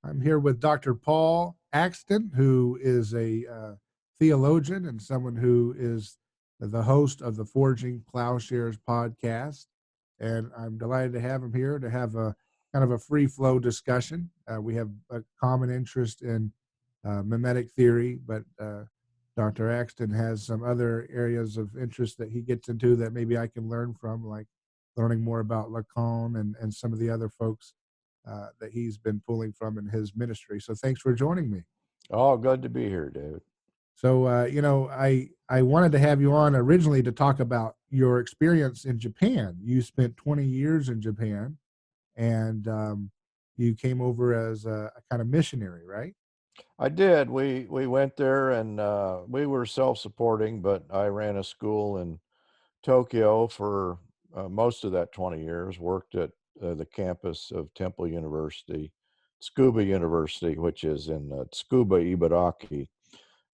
I'm here with Dr. Paul Axton, who is a theologian and someone who is the host of the Forging Ploughshares podcast. And I'm delighted to have him here to have a kind of a free flow discussion. We have a common interest in mimetic theory, but Dr. Axton has some other areas of interest that he gets into that maybe I can learn from, like learning more about Lacan and some of the other folks that he's been pulling from in his ministry. So thanks for joining me. Oh, good to be here, David. So, I wanted to have you on originally to talk about your experience in Japan. You spent 20 years in Japan, and you came over as a kind of missionary, right? I did. We went there, and we were self-supporting, but I ran a school in Tokyo for most of that 20 years, worked at the campus of Temple University, Tsukuba University, which is in Tsukuba, Ibaraki.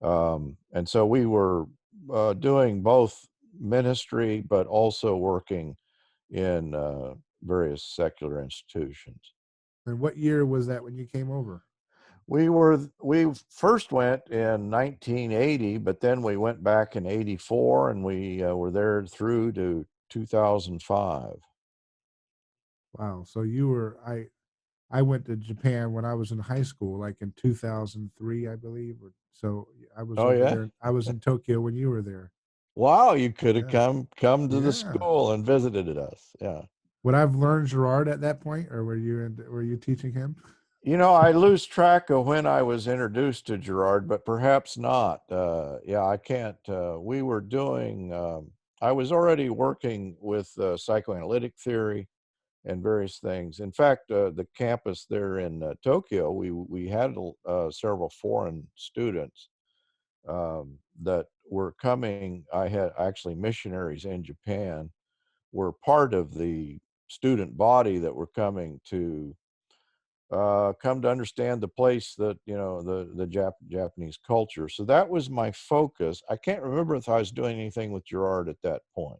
And so we were doing both ministry, but also working in various secular institutions. And what year was that when you came over? We first went in 1980, but then we went back in 84, and we were there through to 2005. Wow. So I went to Japan when I was in high school, like in 2003, I believe. So I was Oh over yeah. there. I was in Tokyo when you were there. Wow, you could have Yeah. come to the Yeah. school and visited us. Yeah. Would I've learned Gerard at that point, or were you teaching him? You know, I lose track of when I was introduced to Gerard, but perhaps not. Yeah, I can't. We were doing, I was already working with psychoanalytic theory and various things. In fact, the campus there in Tokyo, we had several foreign students that were coming. I had actually missionaries in Japan were part of the student body that were coming to come to understand the place that, the Japanese culture. So that was my focus. I can't remember if I was doing anything with Gerard at that point.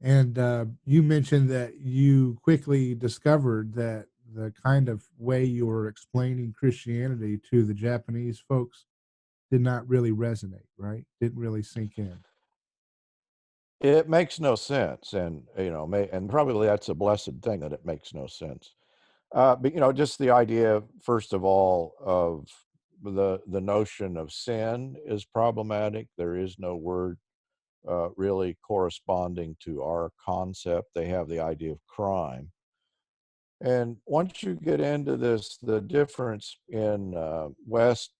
And you mentioned that you quickly discovered that the kind of way you were explaining Christianity to the Japanese folks did not really resonate, right? Didn't really sink in. It makes no sense, and and probably that's a blessed thing that it makes no sense. But just the idea, first of all, of the notion of sin is problematic. There is no word really corresponding to our concept. They have the idea of crime. And once you get into this, the difference in the West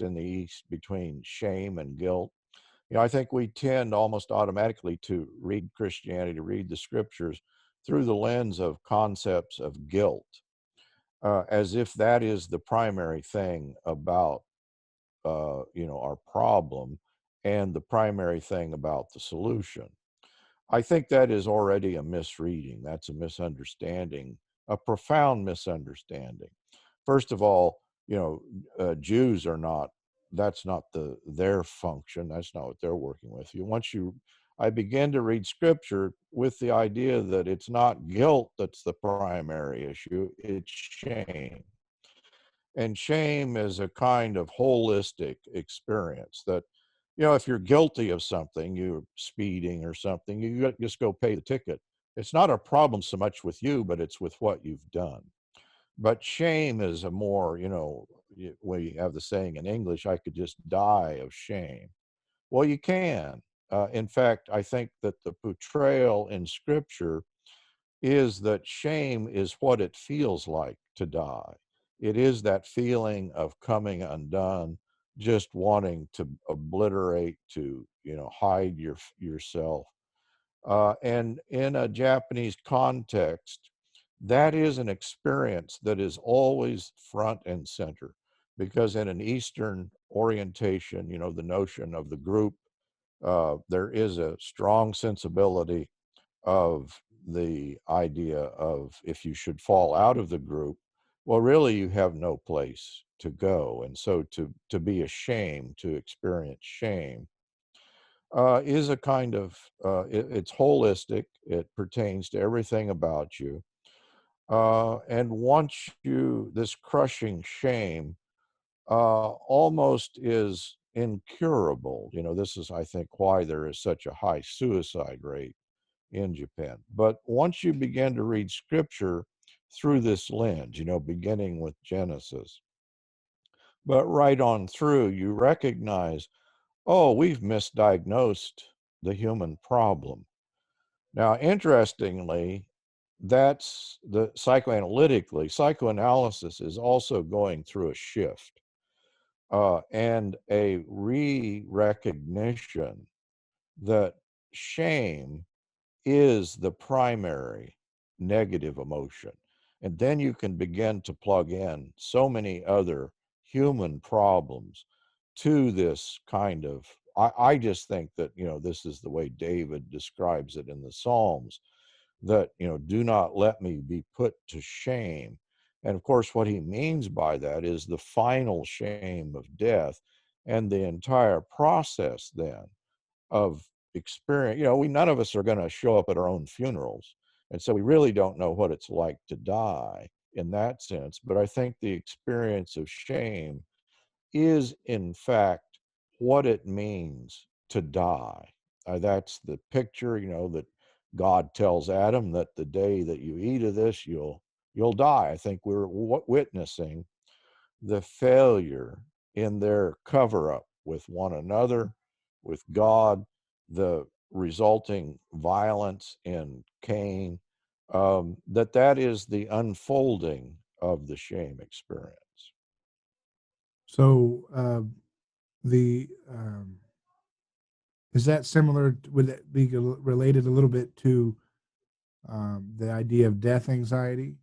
and the East between shame and guilt, I think we tend almost automatically to read Christianity, to read the scriptures through the lens of concepts of guilt, as if that is the primary thing about, our problem and the primary thing about the solution. I think that is already a misreading. That's a misunderstanding, a profound misunderstanding. First of all, Jews are not, that's not their function. That's not what they're working with. I begin to read scripture with the idea that it's not guilt that's the primary issue, it's shame. And shame is a kind of holistic experience that, if you're guilty of something, you're speeding or something, you just go pay the ticket. It's not a problem so much with you, but it's with what you've done. But shame is a more, we have the saying in English, I could just die of shame. Well, you can. In fact, I think that the portrayal in scripture is that shame is what it feels like to die. It is that feeling of coming undone, just wanting to obliterate, to, hide yourself. And in a Japanese context, that is an experience that is always front and center, because in an Eastern orientation, the notion of the group, there is a strong sensibility of the idea of, if you should fall out of the group, well, really you have no place to go. And so to be ashamed, to experience shame, is a kind of, it's holistic. It pertains to everything about you. And once this crushing shame almost is incurable. This is, I think, why there is such a high suicide rate in Japan. But once you begin to read scripture through this lens, beginning with Genesis, but right on through, you recognize, oh, we've misdiagnosed the human problem. Now, interestingly, that's psychoanalysis is also going through a shift and a re-recognition that shame is the primary negative emotion. And then you can begin to plug in so many other human problems to this kind of, I just think that, this is the way David describes it in the Psalms, that, do not let me be put to shame. And of course, what he means by that is the final shame of death and the entire process then of experience. None of us are going to show up at our own funerals. And so we really don't know what it's like to die in that sense. But I think the experience of shame is, in fact, what it means to die. That's the picture, that God tells Adam that the day that you eat of this, you'll die. I think we're witnessing the failure in their cover up with one another, with God, the resulting violence in Cain, that is the unfolding of the shame experience. So the is that similar? Would it be related a little bit to the idea of death anxiety?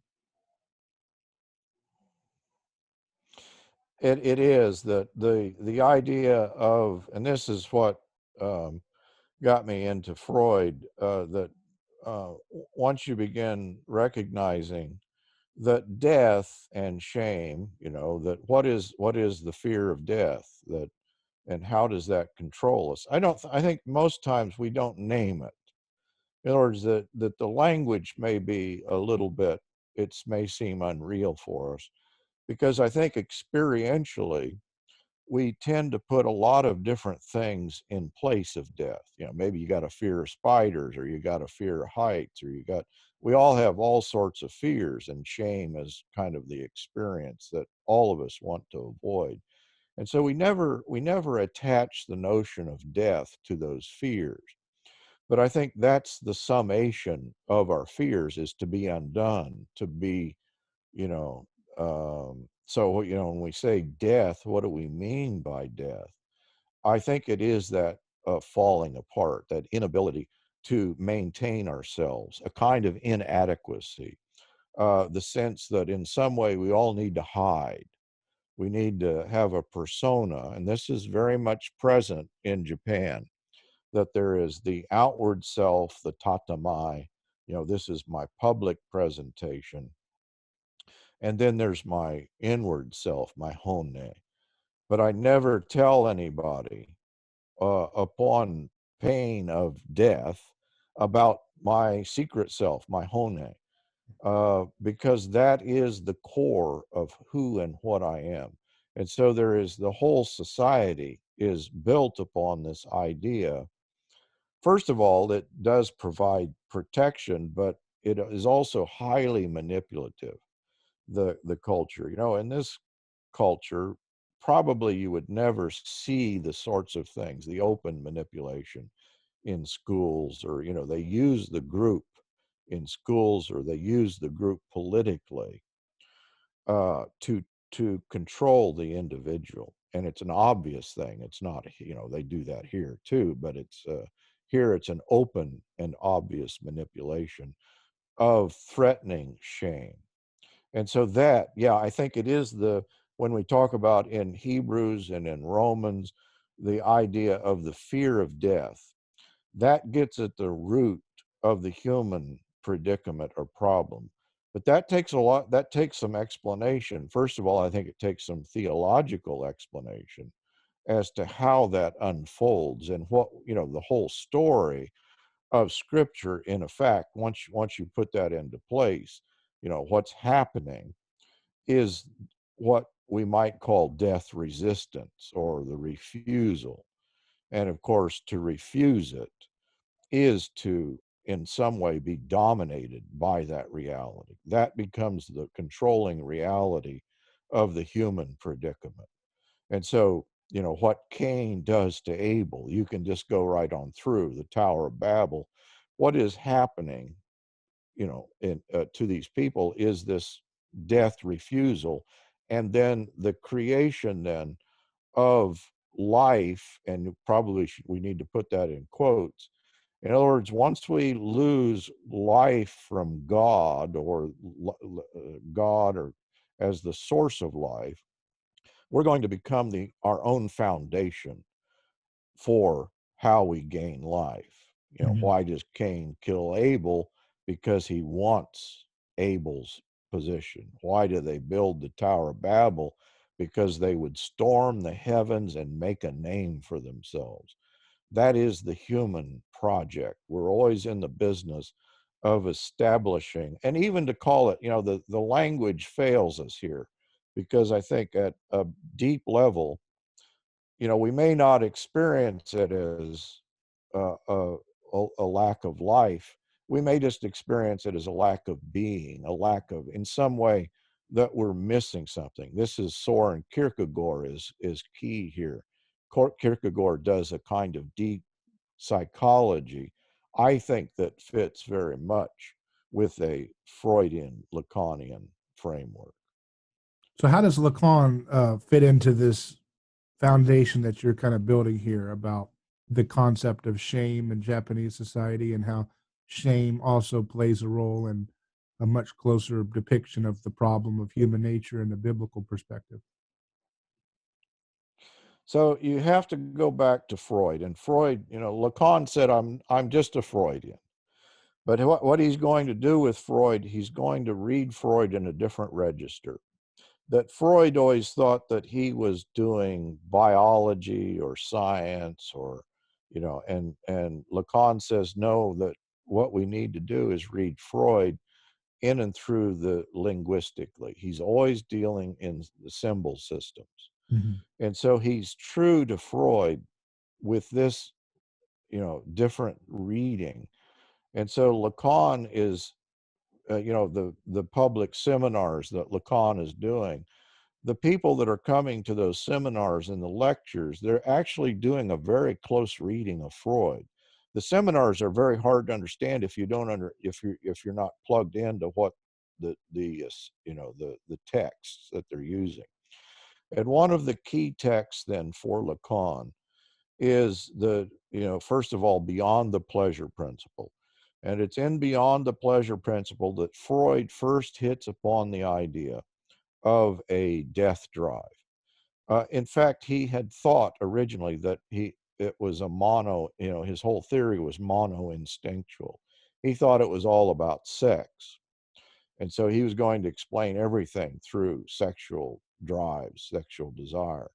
It is that the idea of, and this is what got me into Freud, that once you begin recognizing that death and shame, that what is the fear of death, that, and how does that control us? I think most times we don't name it. In other words, that the language may be a little bit, it may seem unreal for us, because I think experientially we tend to put a lot of different things in place of death. Maybe you got a fear of spiders, or you got a fear of heights, or we all have all sorts of fears, and shame is kind of the experience that all of us want to avoid. And so we never attach the notion of death to those fears. But I think that's the summation of our fears, is to be undone, to be, you know, so, when we say death, what do we mean by death? I think it is that falling apart, that inability to maintain ourselves, a kind of inadequacy, the sense that in some way we all need to hide. We need to have a persona, and this is very much present in Japan, that there is the outward self, the tatamai, this is my public presentation. And then there's my inward self, my hone. But I never tell anybody upon pain of death about my secret self, my hone, because that is the core of who and what I am. And so there is, the whole society is built upon this idea. First of all, it does provide protection, but it is also highly manipulative, the culture. In this culture, probably you would never see the sorts of things, the open manipulation in schools, or they use the group in schools, or they use the group politically to control the individual. And it's an obvious thing. It's not, they do that here too, but it's here it's an open and obvious manipulation of threatening shame. And so that, yeah, I think it is when we talk about in Hebrews and in Romans, the idea of the fear of death, that gets at the root of the human predicament or problem. But that takes some explanation. First of all, I think it takes some theological explanation as to how that unfolds, and what, the whole story of scripture, in effect, once you put that into place, what's happening is what we might call death resistance or the refusal. And of course, to refuse it is to, in some way, be dominated by that reality. That becomes the controlling reality of the human predicament. And so, what Cain does to Abel, you can just go right on through the Tower of Babel. What is happening, to these people is this death refusal, and then the creation then of life, and probably we need to put that in quotes. In other words, once we lose life from God or God or as the source of life, we're going to become our own foundation for how we gain life. Why does Cain kill Abel? Because he wants Abel's position. Why do they build the Tower of Babel? Because they would storm the heavens and make a name for themselves. That is the human project. We're always in the business of establishing, and even to call it, the language fails us here, because I think at a deep level, we may not experience it as a lack of life. We may just experience it as a lack of being, a lack of, in some way, that we're missing something. This is Soren Kierkegaard is key here. Kierkegaard does a kind of deep psychology, I think, that fits very much with a Freudian Lacanian framework. So how does Lacan fit into this foundation that you're kind of building here about the concept of shame in Japanese society, and how shame also plays a role in a much closer depiction of the problem of human nature in the biblical perspective? So you have to go back to Freud, and Freud, Lacan said, I'm just a Freudian. But what he's going to do with Freud, he's going to read Freud in a different register. That Freud always thought that he was doing biology or science, or, and Lacan says, no, that what we need to do is read Freud in and through the linguistically. He's always dealing in the symbol systems. Mhm. And so he's true to Freud with this, different reading. And so Lacan is, the public seminars that Lacan is doing, the people that are coming to those seminars and the lectures, they're actually doing a very close reading of Freud. The seminars are very hard to understand if you don't if you're not plugged into what the texts that they're using. And one of the key texts then for Lacan is first of all, beyond the pleasure principle. And it's in beyond the pleasure principle that Freud first hits upon the idea of a death drive. In fact, he had thought originally that it was a his whole theory was mono-instinctual. He thought it was all about sex. And so he was going to explain everything through sexual drive, sexual desire.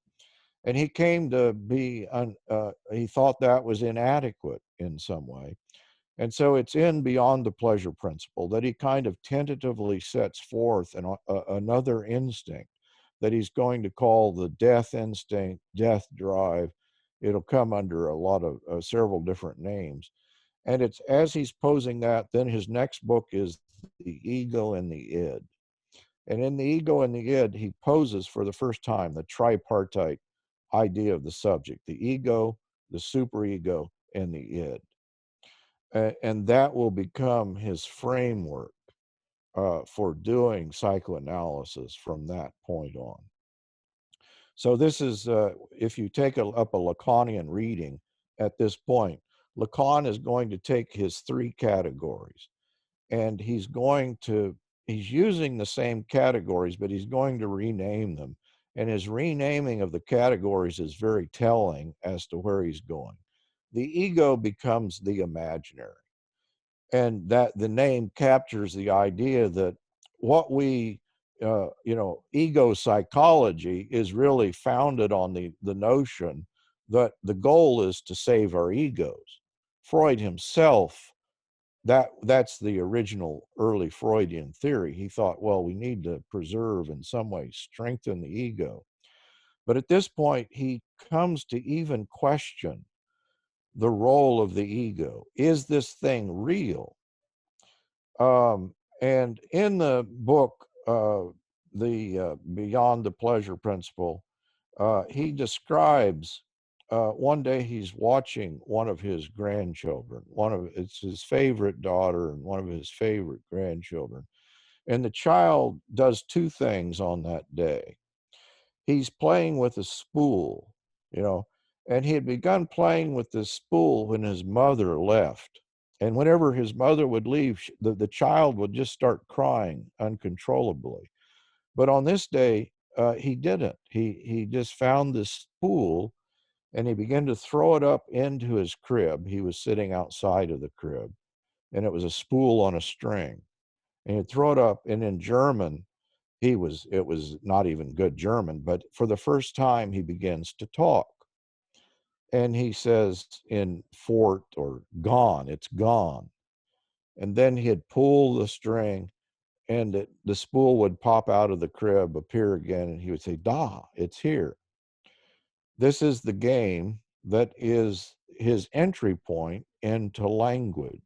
And he came to be, he thought that was inadequate in some way. And so it's in Beyond the Pleasure Principle that he kind of tentatively sets forth another instinct that he's going to call the death instinct, death drive. It'll come under a lot of several different names. And it's as he's posing that, then his next book is The Ego and the Id. And in The Ego and the Id, he poses for the first time the tripartite idea of the subject, the ego, the superego, and the id. And that will become his framework for doing psychoanalysis from that point on. So this is, if you take up a Lacanian reading at this point, Lacan is going to take his three categories, and he's using the same categories, but he's going to rename them. And his renaming of the categories is very telling as to where he's going. The ego becomes the imaginary. And that the name captures the idea that what we, ego psychology is really founded on the notion that the goal is to save our egos. Freud himself that's the original early Freudian theory. He thought, well, we need to preserve, in some way, strengthen the ego. But at this point, he comes to even question the role of the ego. Is this thing real? And in the book, the Beyond the Pleasure Principle, he describes one day he's watching one of his grandchildren. It's his favorite daughter and one of his favorite grandchildren. And the child does two things on that day. He's playing with a spool, you know, and he had begun playing with this spool when his mother left. And whenever his mother would leave, the child would just start crying uncontrollably. But on this day, he didn't. He just found this spool and he began to throw it up into his crib. He was sitting outside of the crib, and it was a spool on a string. And he'd throw it up, and in German, it was not even good German, but for the first time he begins to talk. And he says in fort or gone, it's gone. And then he'd pull the string and the spool would pop out of the crib, appear again, and he would say, da, it's here. This is the game that is his entry point into language.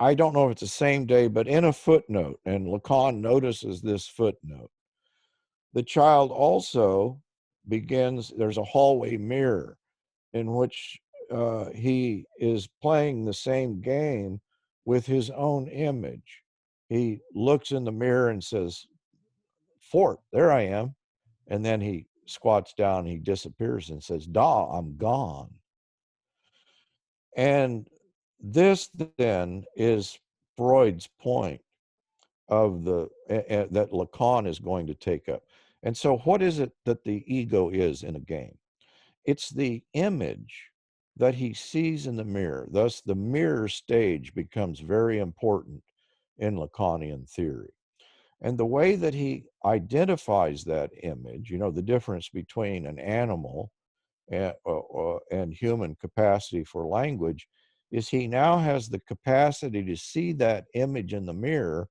I don't know if it's the same day, but in a footnote, and Lacan notices this footnote, the child also begins, there's a hallway mirror in which he is playing the same game with his own image. He looks in the mirror and says, Fort, there I am. And then he squats down, he disappears and says, da, I'm gone. And this then is Freud's point of that Lacan is going to take up. And so what is it that the ego is in a game? It's the image that he sees in the mirror. Thus, the mirror stage becomes very important in Lacanian theory. And the way that he identifies that image, you know, the difference between an animal and human capacity for language, is he now has the capacity to see that image in the mirror,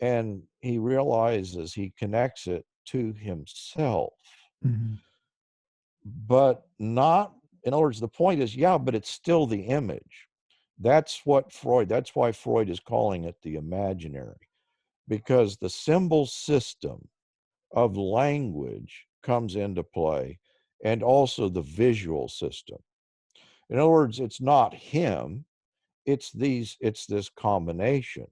and he realizes he connects it to himself. Mm-hmm. But not, in other words, the point is, yeah, but it's still the image. That's why Freud is calling it the imaginary, because the symbol system of language comes into play, and also the visual system. In other words, it's not him, it's this combination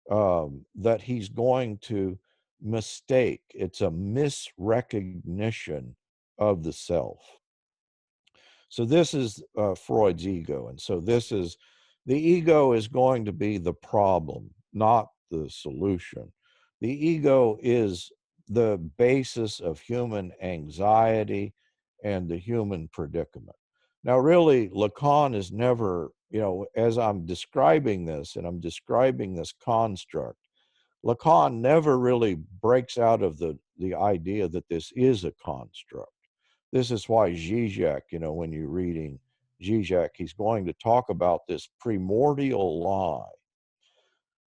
that he's going to mistake. It's a misrecognition of the self. So this is Freud's ego. And so the ego is going to be the problem, not the solution. The ego is the basis of human anxiety and the human predicament. Now, really, Lacan is never, you know, as I'm describing this and I'm describing this construct, Lacan never really breaks out of the idea that this is a construct. This is why Zizek, you know, when you're reading Zizek, he's going to talk about this primordial lie.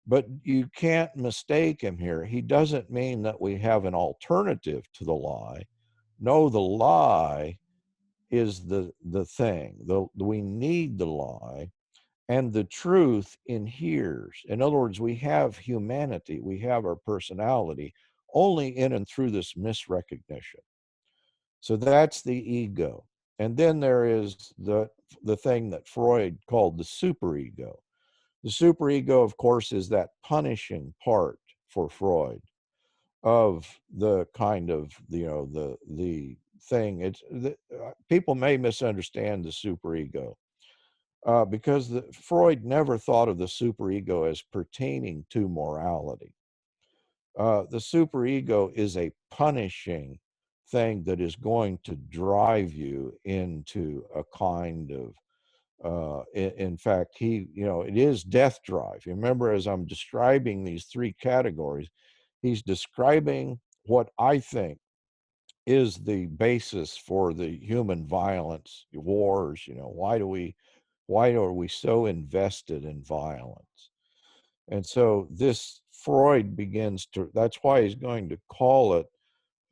But you can't mistake him here. He doesn't mean that we have an alternative to the lie. No, the lie is the thing. We need the lie, and the truth inheres. In other words, we have humanity, we have our personality only in and through this misrecognition. So that's the ego. And then there is the thing that Freud called the superego. The superego, of course, is that punishing part for Freud of the kind of, you know, the thing. People may misunderstand the superego because Freud never thought of the superego as pertaining to morality. The superego is a punishing thing that is going to drive you into a kind of in fact, you know, it is death drive. You remember, as I'm describing these three categories, he's describing what I think is the basis for the human violence, wars. You know, why do we Why are we so invested in violence? And so this Freud begins to, that's why he's going to call it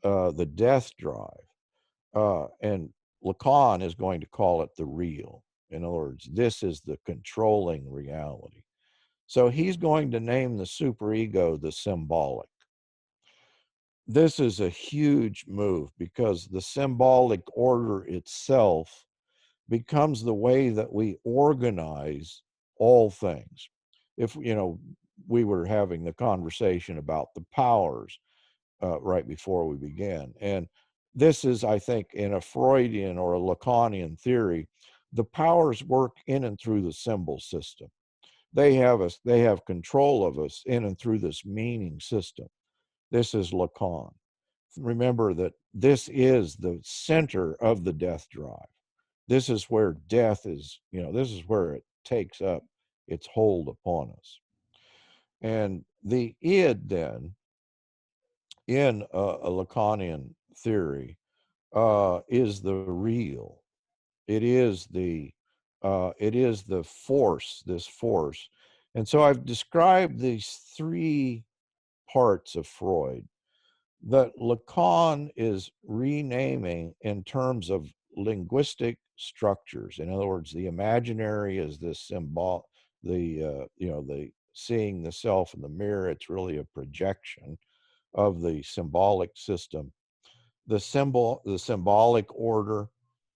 the death drive. And Lacan is going to call it the real. In other words, this is the controlling reality. So he's going to name the superego the symbolic. This is a huge move because the symbolic order itself becomes the way that we organize all things. If, you know, we were having the conversation about the powers right before we began. And this is, I think, in a Freudian or a Lacanian theory, the powers work in and through the symbol system. They have control of us in and through this meaning system. This is Lacan. Remember that this is the center of the death drive. This is where death is, you know, this is where it takes up its hold upon us. And the id then, in a Lacanian theory, is the real. It is the force, this force. And so I've described these three parts of Freud that Lacan is renaming in terms of linguistic structures. In other words, the imaginary is this symbol, the seeing the self in the mirror. It's really a projection of the symbolic system. The symbolic order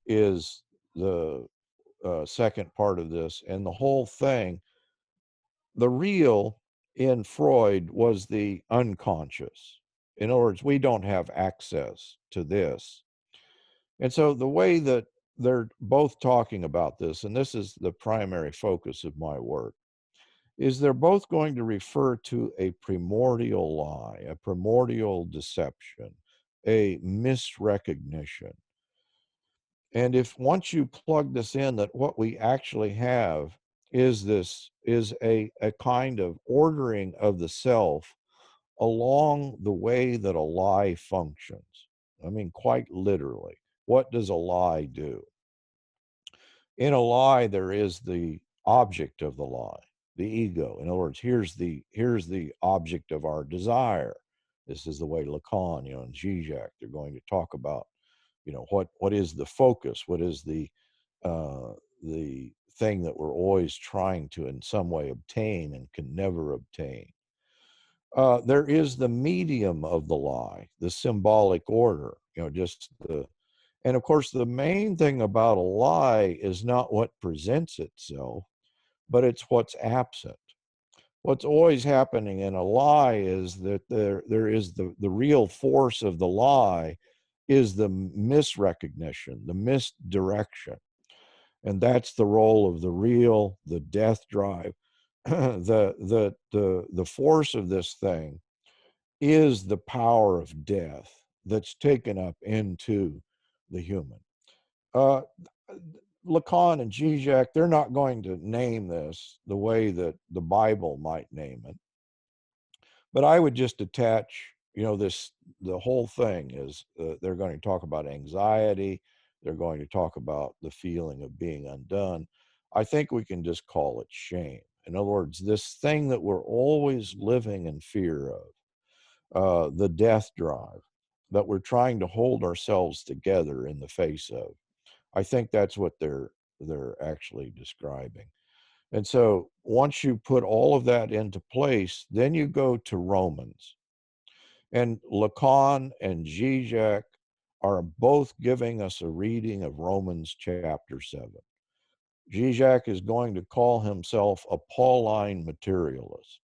is the second part of this, and the whole thing, the real in Freud was the unconscious. In other words, we don't have access to this. And so the way that they're both talking about this, and this is the primary focus of my work, is they're both going to refer to a primordial lie, a primordial deception, a misrecognition. And if once you plug this in, that what we actually have is a kind of ordering of the self along the way that a lie functions. I mean, quite literally, what does a lie do? In a lie, there is the object of the lie, the ego. In other words, here's the object of our desire. This is the way Lacan, and Zizek, they're going to talk about, what is the focus? What is the thing that we're always trying to in some way obtain and can never obtain? There is the medium of the lie, the symbolic order, and of course, the main thing about a lie is not what presents itself, but it's what's absent. What's always happening in a lie is that there is the real force of the lie is the misrecognition, the misdirection. And that's the role of the real, the death drive. The force of this thing is the power of death that's taken up into the human. Uh, Lacan and Zizek, they're not going to name this the way that the Bible might name it. But I would just attach, the whole thing is they're going to talk about anxiety. They're going to talk about the feeling of being undone. I think we can just call it shame. In other words, this thing that we're always living in fear of, the death drive that we're trying to hold ourselves together in the face of. I think that's what they're actually describing. And so once you put all of that into place, then you go to Romans. And Lacan and Zizek are both giving us a reading of Romans chapter 7. Zizek is going to call himself a Pauline materialist.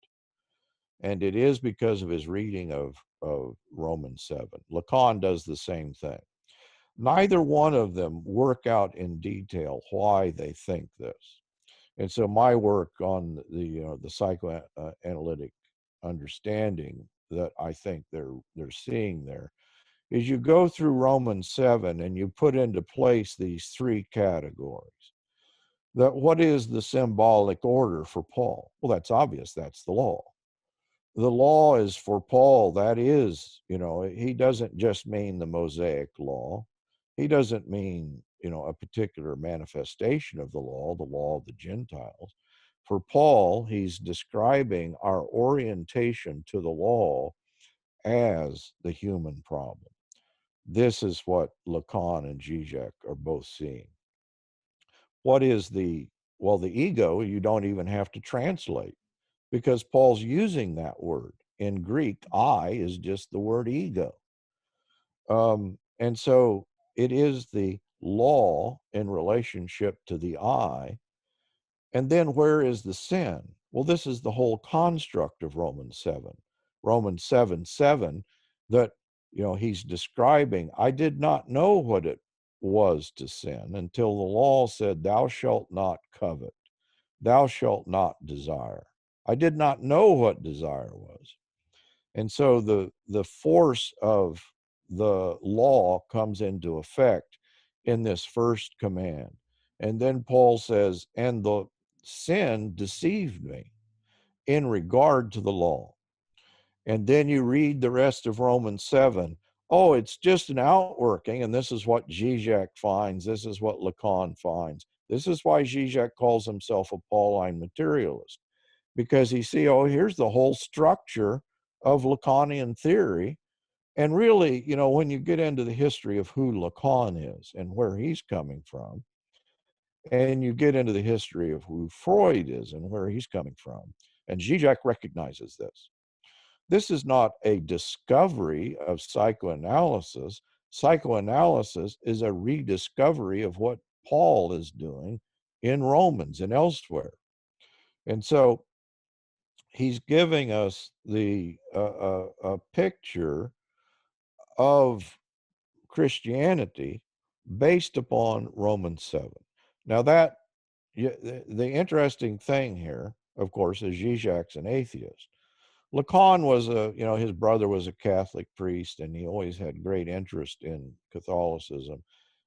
And it is because of his reading of Romans 7. Lacan does the same thing. Neither one of them work out in detail why they think this. And so my work on the psychoanalytic understanding that I think they're seeing there is you go through Romans 7 and you put into place these three categories. That what is the symbolic order for Paul? Well, that's obvious. That's the law. The law is for Paul. That is, he doesn't just mean the Mosaic law. He doesn't mean a particular manifestation of the law of the Gentiles. For Paul, he's describing our orientation to the law as the human problem. This is what Lacan and Zizek are both seeing. What is the ego, you don't even have to translate, because Paul's using that word. In Greek, I is just the word ego. And so it is the law in relationship to the I. And then where is the sin? Well, this is the whole construct of Romans 7. Romans 7:7, that, he's describing, I did not know what it was to sin until the law said, thou shalt not covet, thou shalt not desire. I did not know what desire was. And so the force of the law comes into effect in this first command. And then Paul says, and the sin deceived me in regard to the law. And then you read the rest of Romans 7. Oh, it's just an outworking, and this is what Zizek finds. This is what Lacan finds. This is why Zizek calls himself a Pauline materialist, because here's the whole structure of Lacanian theory. And really, when you get into the history of who Lacan is and where he's coming from, and you get into the history of who Freud is and where he's coming from, and Zizek recognizes this. This is not a discovery of psychoanalysis. Psychoanalysis is a rediscovery of what Paul is doing in Romans and elsewhere. And so he's giving us a picture of Christianity based upon Romans 7. Now the interesting thing here, of course, is Zizek's an atheist. Lacan was his brother was a Catholic priest, and he always had great interest in Catholicism.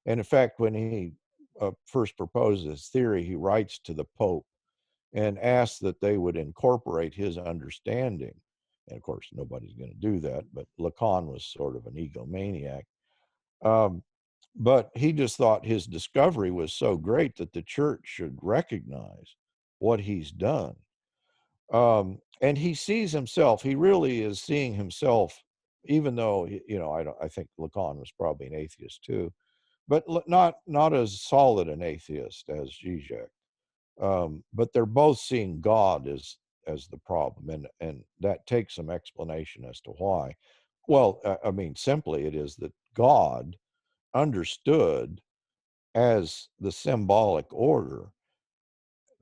And in fact, when he first proposed this theory, he writes to the Pope and asks that they would incorporate his understanding. And of course, nobody's going to do that, but Lacan was sort of an egomaniac. But he just thought his discovery was so great that the church should recognize what he's done. And he sees himself, he really is seeing himself, even though, I think Lacan was probably an atheist too, but not as solid an atheist as Zizek. But they're both seeing God as the problem, and that takes some explanation as to why. Well, simply it is that God, understood as the symbolic order,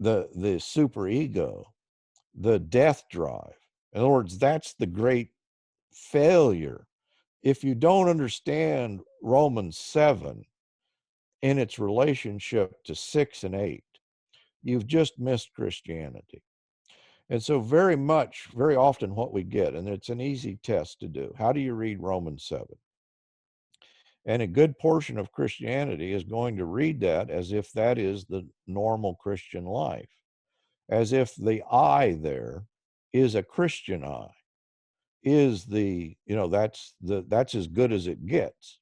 the superego, the death drive. In other words, that's the great failure. If you don't understand Romans 7 in its relationship to 6 and 8, you've just missed Christianity. And so very often what we get, and it's an easy test to do, how do you read Romans 7? And a good portion of Christianity is going to read that as if that is the normal Christian life, as if the I there is a Christian I, is that's as good as it gets.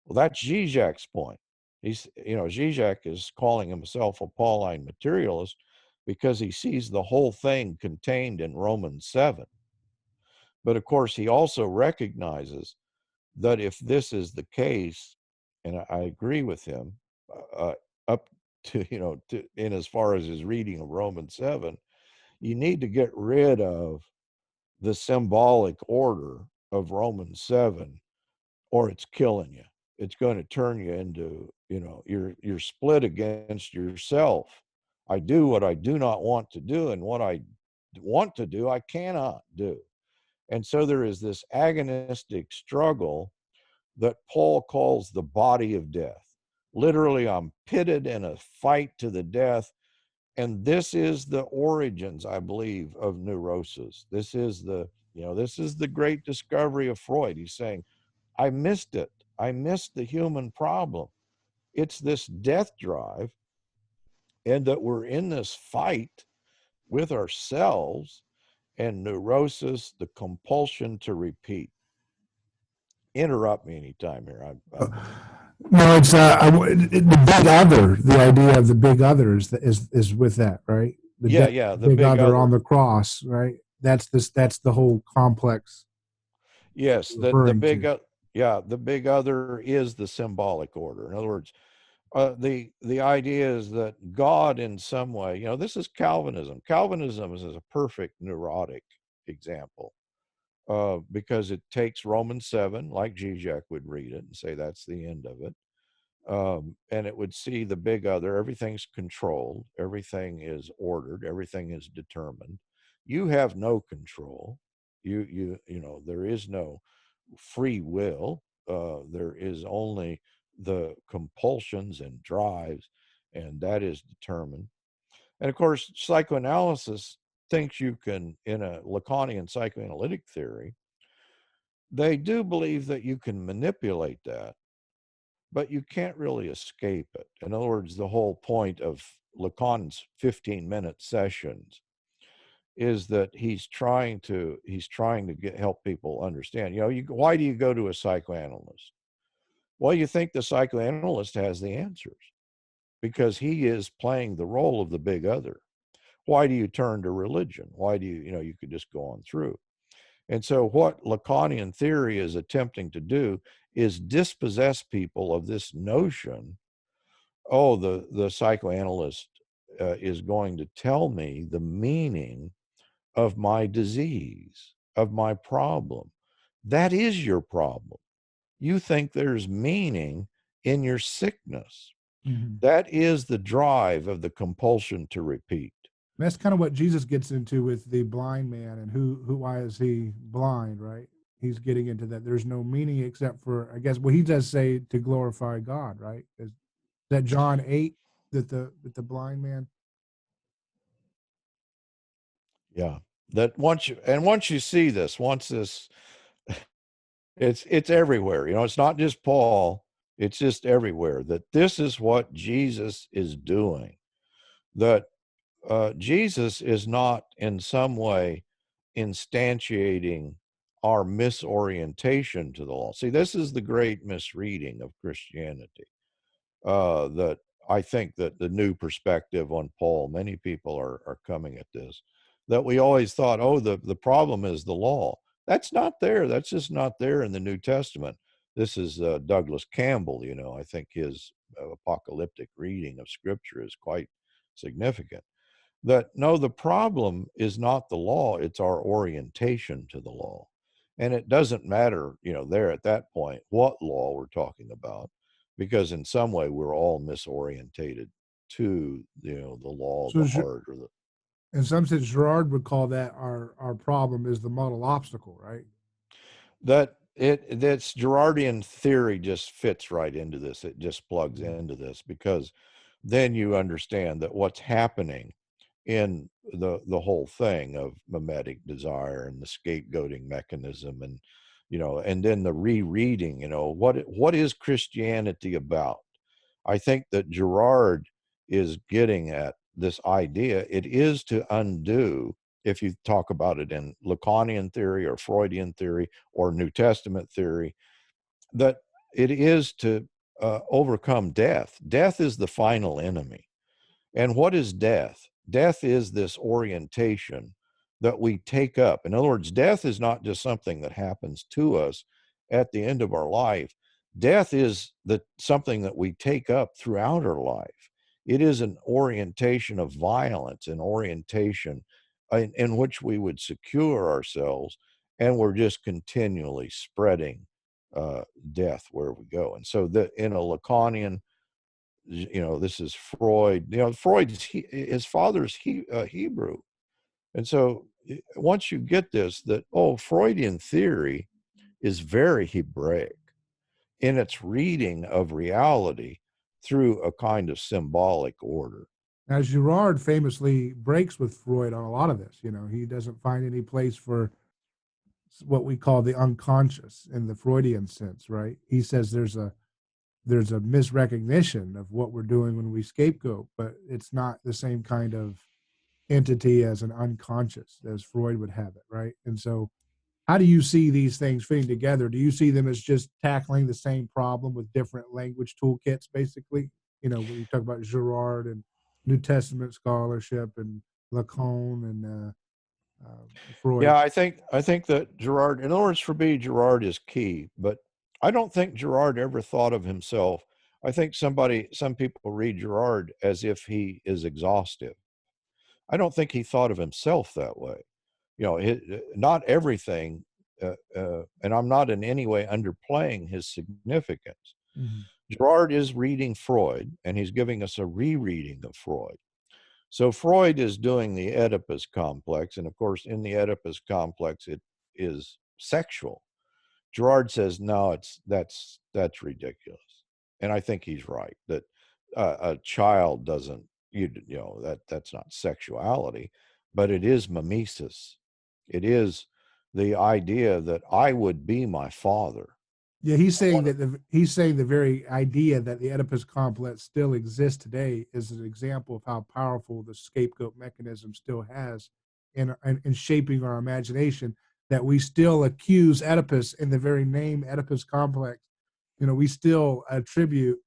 Well, that's Zizek's point. Zizek is calling himself a Pauline materialist because he sees the whole thing contained in Romans 7. But of course, he also recognizes that if this is the case, and I agree with him, up to, in as far as his reading of Romans 7, you need to get rid of the symbolic order of Romans 7, or it's killing you. It's going to turn you into, you're split against yourself. I do what I do not want to do, and what I want to do, I cannot do. And so there is this agonistic struggle that Paul calls the body of death. Literally, I'm pitted in a fight to the death. And this is the origins, I believe, of neurosis. This is the great discovery of Freud. He's saying, I missed it. I missed the human problem. It's this death drive, and that we're in this fight with ourselves, and neurosis, the compulsion to repeat. Interrupt me anytime here. No, it's the big other. The idea of the big other is with that, right? The Yeah, death yeah, of the the big big other on other. the cross, right? That's this. That's the whole complex Yes, the referring big to. yeah, the big other is the symbolic order. In other words, the idea is that God, in some way, this is Calvinism. Calvinism is a perfect neurotic example, because it takes Romans 7, like Zizek would read it and say that's the end of it. And it would see the big other. Everything's controlled, everything is ordered, everything is determined. You have no control. There is no free will. There is only the compulsions and drives, and that is determined. And of course, psychoanalysis thinks you can, in a Lacanian psychoanalytic theory, they do believe that you can manipulate that, but you can't really escape it. In other words, the whole point of Lacan's 15-minute sessions is that he's trying to help people understand. Why do you go to a psychoanalyst? Well, you think the psychoanalyst has the answers because he is playing the role of the big other. Why do you turn to religion? Why do you could just go on through. And so what Lacanian theory is attempting to do is dispossess people of this notion, oh, the psychoanalyst is going to tell me the meaning of my disease, of my problem. That is your problem. You think there's meaning in your sickness. Mhm. That is the drive of the compulsion to repeat. That's kind of what Jesus gets into with the blind man and who why is he blind, right? He's getting into that. There's no meaning except for, I guess, well, he does say to glorify God, right? Is that John 8 that the blind man? Yeah. That once you see this, once this, it's everywhere. It's not just Paul, it's just everywhere that this is what Jesus is doing. That Jesus is not in some way instantiating our misorientation to the law. See, this is the great misreading of Christianity. That I think that the new perspective on Paul, many people are coming at this, that we always thought, oh, the problem is the law. That's not there. That's just not there in the New Testament. This is Douglas Campbell. I think his apocalyptic reading of Scripture is quite significant. That no, the problem is not the law, it's our orientation to the law. And it doesn't matter, there at that point, what law we're talking about, because in some way we're all misorientated to, the law of So the heart or the in some sense, Gerard would call that our problem is the modal obstacle, right? that's Girardian theory just fits right into this. It just plugs Mhm. into this because then you understand that what's happening in the whole thing of mimetic desire and the scapegoating mechanism, and then the rereading, what is Christianity about. I think that Girard is getting at this idea. It is to undo, if you talk about it in Lacanian theory or Freudian theory or New Testament theory, that it is to overcome death. Death is the final enemy. And what is death? Death is this orientation that we take up. In other words, death is not just something that happens to us at the end of our life. Death is something that we take up throughout our life. It is an orientation of violence, an orientation in which we would secure ourselves, and we're just continually spreading death where we go. And so, in a Lacanian, this is Freud. Freud's his father's Hebrew, and so once you get this, that Freudian theory is very Hebraic in its reading of reality through a kind of symbolic order. Now, Girard famously breaks with Freud on a lot of this. He doesn't find any place for what we call the unconscious in the Freudian sense, right? He says there's a misrecognition of what we're doing when we scapegoat, but it's not the same kind of entity as an unconscious as Freud would have it, right? And so how do you see these things fitting together? Do you see them as just tackling the same problem with different language toolkits, basically? When you talk about Girard and New Testament scholarship and Lacan and Freud. Yeah, I think that Girard, in other words, for me, Girard is key, but I don't think Girard ever thought of himself. I think some people read Girard as if he is exhaustive. I don't think he thought of himself that way. Not everything, and I'm not in any way underplaying his significance. Mm-hmm. Girard is reading Freud, and he's giving us a rereading of Freud. So Freud is doing the Oedipus complex, and of course, in the Oedipus complex, it is sexual. Girard says, no, that's ridiculous, and I think he's right that a child doesn't that's not sexuality, but it is mimesis. It is the idea that I would be my father. Yeah, he's saying the very idea that the Oedipus complex still exists today is an example of how powerful the scapegoat mechanism still has in shaping our imagination. That we still accuse Oedipus in the very name Oedipus complex. We still attribute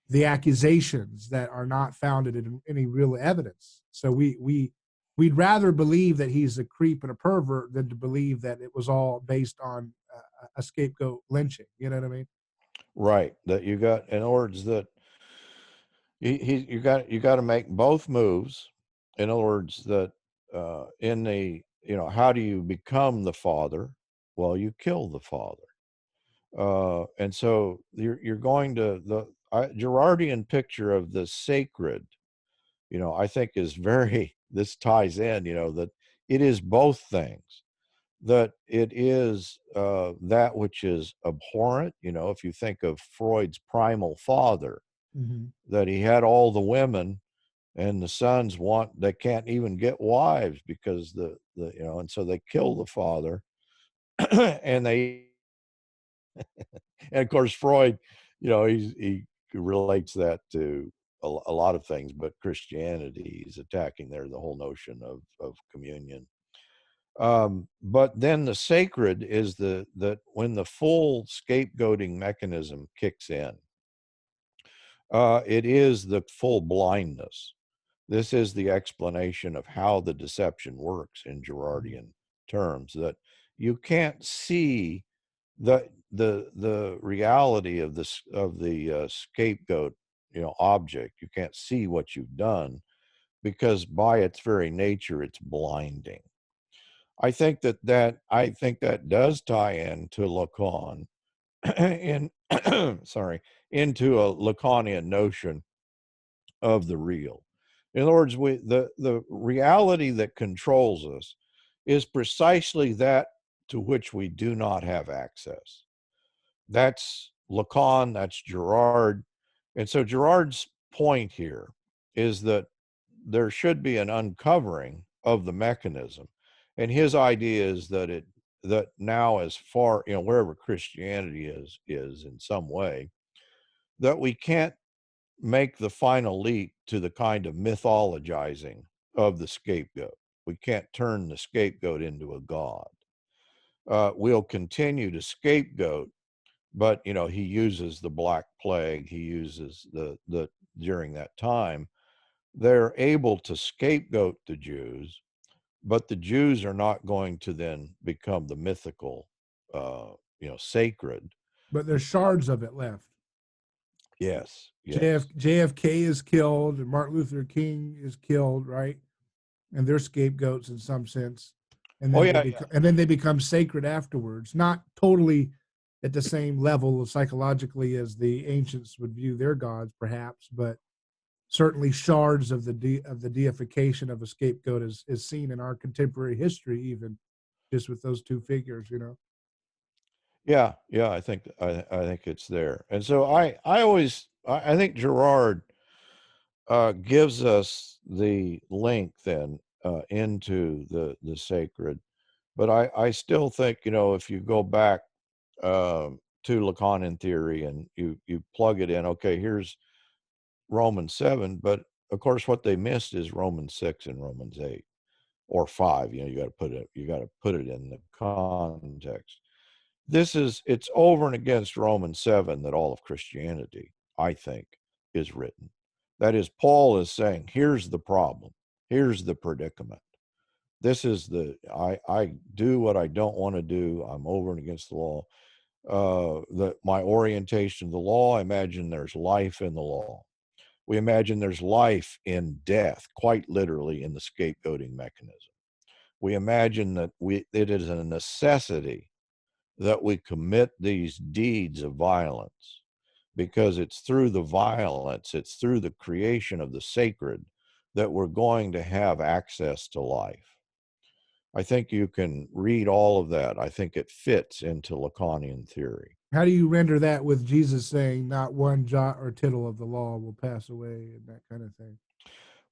the accusations that are not founded in any real evidence. So we'd rather believe that he's a creep and a pervert than to believe that it was all based on a scapegoat lynching. You know what I mean? Right. That you got, in other words, that you got to make both moves. In other words, that in the how do you become the father? Well, you kill the father. And so you're going to the Girardian picture of the sacred, I think is very, this ties in, that it is both things, that it is that which is abhorrent. If you think of Freud's primal father, Mm-hmm. that he had all the women, and the sons they can't even get wives because and so they kill the father. and they and of course Freud, he relates that to a lot of things, but Christianity is attacking there the whole notion of communion. But then the sacred is that when the full scapegoating mechanism kicks in, it is the full blindness. This is the explanation of how the deception works in Girardian terms, that you can't see the reality of the scapegoat object. You can't see what you've done because by its very nature it's blinding. I think that does tie into Lacan in sorry, into a Lacanian notion of the real. In other words, the reality that controls us is precisely that to which we do not have access. That's Lacan, that's Girard. And so Girard's point here is that there should be an uncovering of the mechanism. And his idea is that now, as far, wherever Christianity is in some way, that we can't make the final leap to the kind of mythologizing of the scapegoat. We can't turn the scapegoat into a god. We'll continue to scapegoat, but he uses the Black Plague. He uses the during that time, they're able to scapegoat the Jews, but the Jews are not going to then become the mythical, sacred. But there's shards of it left. Yes, yes. JFK is killed, and Martin Luther King is killed, right? And they're scapegoats in some sense, and Oh then they yeah, become and then they become sacred afterwards. Not totally at the same level of psychologically as the ancients would view their gods, perhaps, but certainly shards of the deification of a scapegoat is seen in our contemporary history, even just with those two figures. yeah. I think it's there, and so I think Girard gives us the link then into the sacred. But I still think, if you go back to Lacanian theory and you plug it in, okay, here's Romans 7, but of course what they missed is Romans 6 and Romans 8. or 5. You know, you got to put it in the context. It's over and against Romans 7 that all of Christianity, I think, is written. That is, Paul is saying, here's the problem, here's the predicament. This is I do what I don't want to do. I'm over and against the law. My orientation to the law, I imagine there's life in the law. We imagine there's life in death, quite literally in the scapegoating mechanism. We imagine that it is a necessity that we commit these deeds of violence, because it's through the violence, it's through the creation of the sacred that we're going to have access to life. I think you can read all of that. I think it fits into Lacanian theory. How do you render that with Jesus saying, "Not one jot or tittle of the law will pass away," and that kind of thing?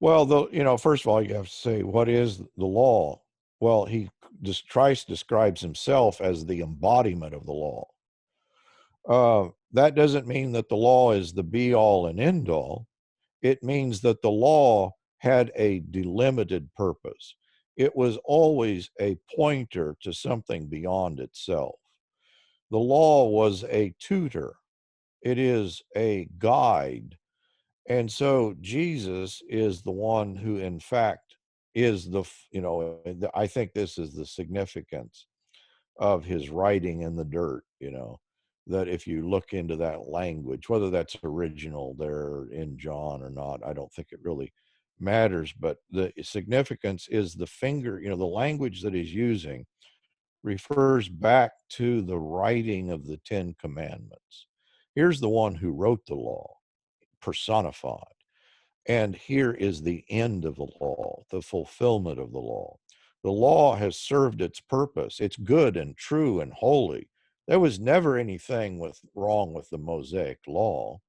Well, first of all, you have to say, what is the law? Well, Christ describes himself as the embodiment of the law. That doesn't mean that the law is the be all and end all. It means that the law had a delimited purpose. It was always a pointer to something beyond itself. The law was a tutor. It is a guide. And so Jesus is the one who, in fact, is I think this is the significance of his writing in the dirt, that if you look into that language, whether that's original there in John or not, I don't think it really matters. But the significance is the finger, the language that he's using refers back to the writing of the Ten Commandments. Here's the one who wrote the law, personified. And here is the end of the law, the fulfillment of the law. The law has served its purpose. It's good and true and holy. There was never anything wrong with the Mosaic law.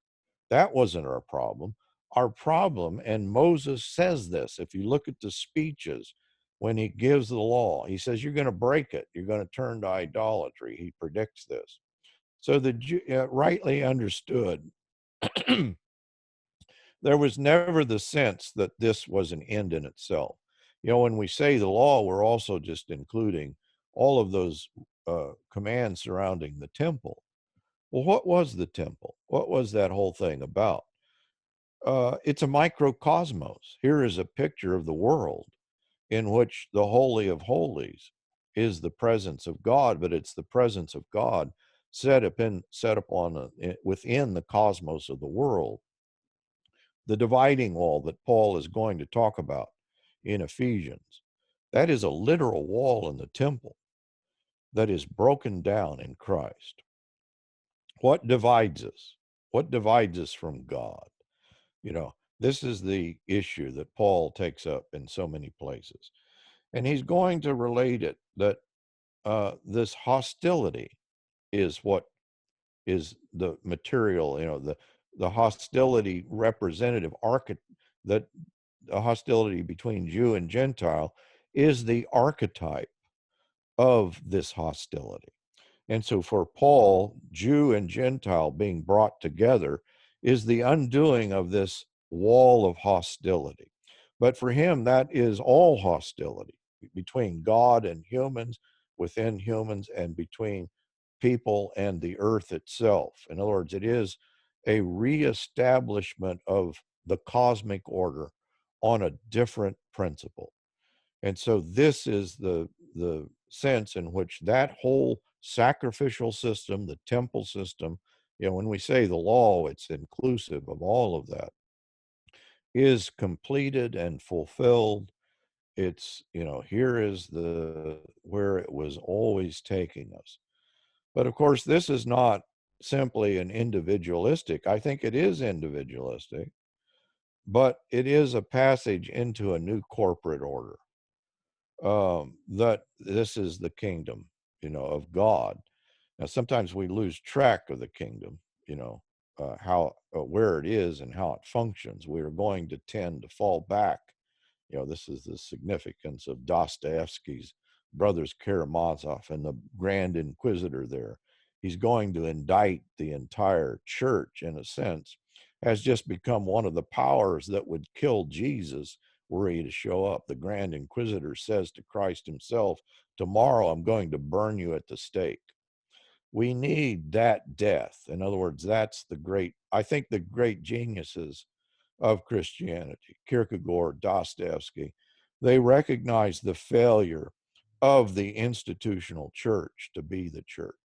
That wasn't our problem. Our problem, and Moses says this, if you look at the speeches when he gives the law, he says, you're going to break it. You're going to turn to idolatry. He predicts this. So rightly understood, there was never the sense that this was an end in itself. When we say the law, we're also just including all of those commands surrounding the temple. Well, what was the temple? What was that whole thing about? It's a microcosmos. Here is a picture of the world in which the Holy of Holies is the presence of God, but it's the presence of God set upon within the cosmos of the world. The dividing wall that Paul is going to talk about in Ephesians, that is a literal wall in the temple that is broken down in Christ. What divides us? What divides us from God? This is the issue that Paul takes up in so many places. And he's going to relate it that this hostility is what is the material, the hostility representative that the hostility between Jew and Gentile is the archetype of this hostility. And so for Paul, Jew and Gentile being brought together is the undoing of this wall of hostility. But for him, that is all hostility between God and humans, within humans, and between people and the earth itself. In other words, it is a reestablishment of the cosmic order on a different principle. And so this is the sense in which that whole sacrificial system, the temple system, when we say the law, it's inclusive of all of that, is completed and fulfilled. It's, here is where it was always taking us. But of course, this is not simply an individualistic. I think it is individualistic, but it is a passage into a new corporate order. That this is the kingdom, of God. Now, sometimes we lose track of the kingdom, where it is and how it functions. We are going to tend to fall back. This is the significance of Dostoevsky's Brothers Karamazov and the Grand Inquisitor there. He's going to indict the entire church, in a sense, has just become one of the powers that would kill Jesus were he to show up. The Grand Inquisitor says to Christ himself, tomorrow I'm going to burn you at the stake. We need that death. In other words, that's I think the great geniuses of Christianity, Kierkegaard, Dostoevsky, they recognize the failure of the institutional church to be the church.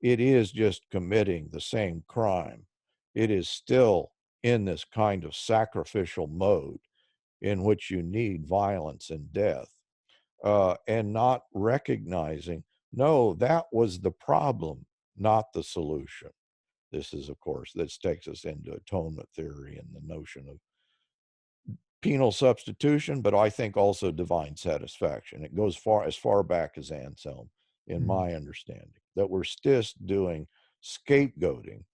It is just committing the same crime. It is still in this kind of sacrificial mode in which you need violence and death, and not recognizing, no, that was the problem, not the solution. This is, of course, this takes us into atonement theory and the notion of penal substitution, but I think also divine satisfaction. It goes as far back as Anselm, in my understanding, that we're still doing scapegoating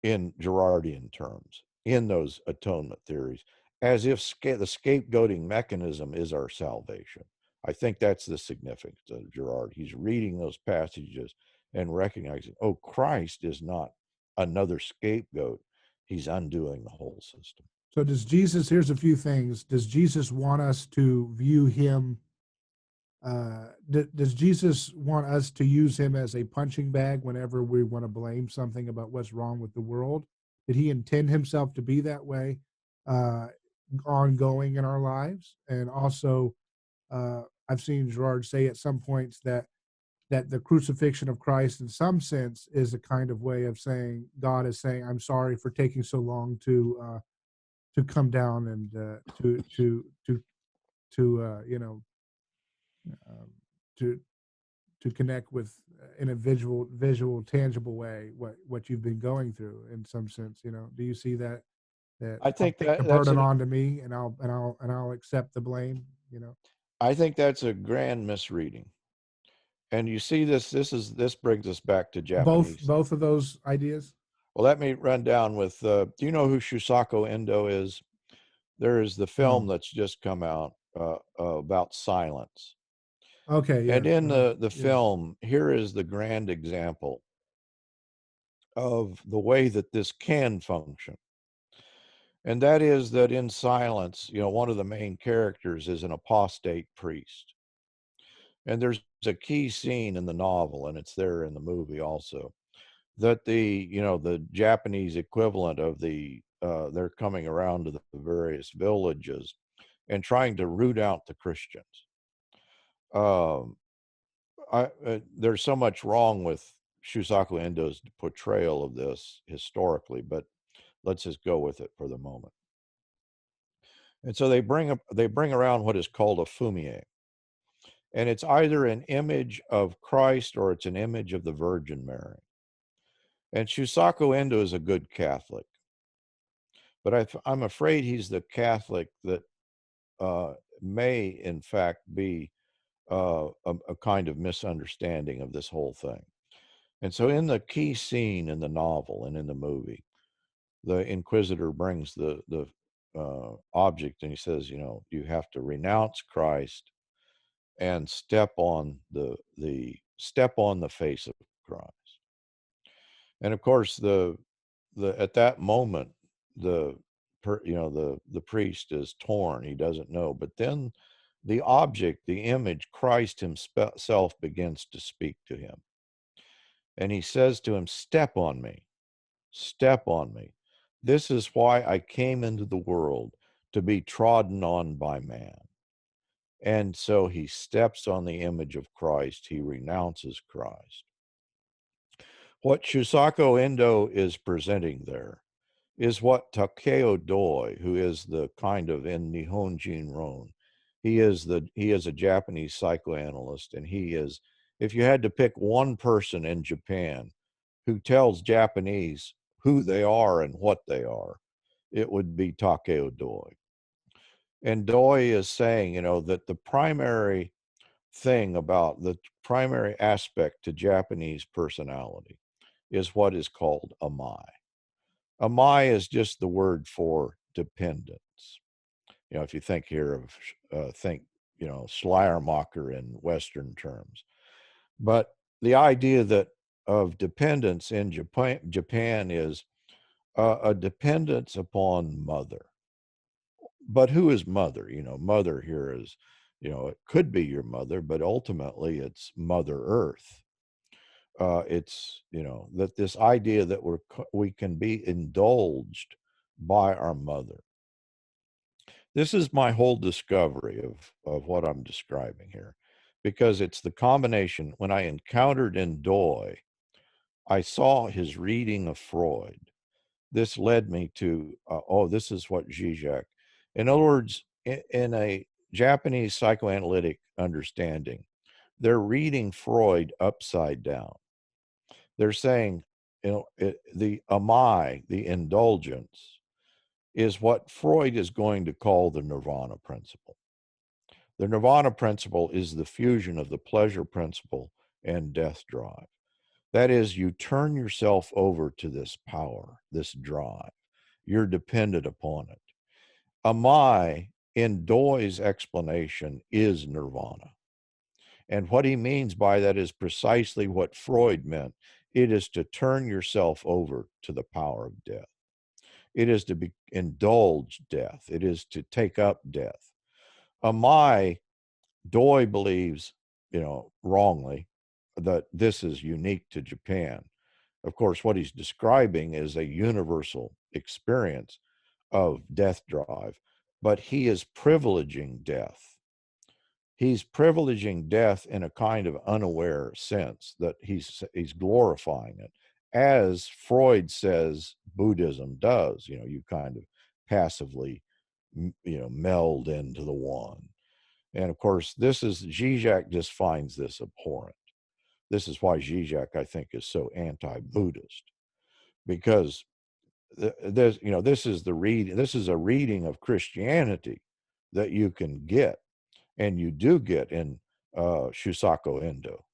in Girardian terms, in those atonement theories, as if the scapegoating mechanism is our salvation. I think that's the significance of Girard. He's reading those passages and recognizing, oh, Christ is not another scapegoat. He's undoing the whole system. So does Jesus, here's a few things. Does Jesus want us to view him, does Jesus want us to use him as a punching bag whenever we want to blame something about what's wrong with the world? Did he intend himself to be that way ongoing in our lives? And also, I've seen Gerard say at some points that the crucifixion of Christ in some sense is a kind of way of saying, God is saying, I'm sorry for taking so long to come down and you know, um, to connect with in a visual, tangible way what you've been going through in some sense. You know, do you see that I think I'll take the that's burden onto me and I'll accept the blame? You know, I think that's a grand misreading. And you see this brings us back to Japanese. Both of those ideas. Well, let me run down with, do you know who Shusaku Endo is? There is the film that's just come out about silence. Okay, yeah. And in the Yeah. film, here is the grand example of the way that this can function. And that is that in silence, you know, one of the main characters is an apostate priest. And there's a key scene in the novel, and it's there in the movie also, that the Japanese equivalent of they're coming around to the various villages and trying to root out the Christians. There's so much wrong with Shusaku Endo's portrayal of this historically, but let's just go with it for the moment. And so they bring around what is called a fumie, and it's either an image of Christ or it's an image of the Virgin Mary. And Shusaku Endo is a good Catholic, but I'm afraid he's the Catholic that may, in fact, be a kind of misunderstanding of this whole thing. And so, in the key scene in the novel and in the movie, the Inquisitor brings the object, and he says, you know, you have to renounce Christ and step on the face of Christ. And of course, at that moment, the priest is torn. He doesn't know. But then the object, the image, Christ himself begins to speak to him. And he says to him, step on me, step on me. This is why I came into the world, to be trodden on by man. And so he steps on the image of Christ. He renounces Christ. What Shusako Endo is presenting there is what Takeo Doi, who is the kind of in Nihonjin Ron, he is a Japanese psychoanalyst, and he is, if you had to pick one person in Japan who tells Japanese who they are and what they are, it would be Takeo Doi. And Doi is saying, you know, that the primary aspect to Japanese personality is what is called amai. Amai is just the word for dependence. You know, if you think here of, Schleiermacher in Western terms. But the idea of dependence in Japan is a dependence upon mother. but who is mother? Mother here is, it could be your mother, but ultimately it's Mother Earth. It's, that this idea that we can be indulged by our mother. This is my whole discovery of what I'm describing here, because it's the combination. When I encountered Endo, I saw his reading of Freud. This led me to, this is what Zizek, in other words, in a Japanese psychoanalytic understanding, they're reading Freud upside down. They're saying, the amai, the indulgence, is what Freud is going to call the nirvana principle. The nirvana principle is the fusion of the pleasure principle and death drive. That is, you turn yourself over to this power, this drive. You're dependent upon it. Amai, in Doy's explanation, is nirvana. And what he means by that is precisely what Freud meant. It is to turn yourself over to the power of death. It is to indulge death. It is to take up death. Amai, Doy believes, wrongly, that this is unique to Japan. Of course, what he's describing is a universal experience of death drive, but he is privileging death. He's privileging death in a kind of unaware sense, that he's glorifying it, as Freud says Buddhism does. You kind of passively, meld into the one. And of course, Zizek just finds this abhorrent. This is why Zizek, I think, is so anti-Buddhist, because this is this is a reading of Christianity that you can get, and you do get in Shusaku Endo,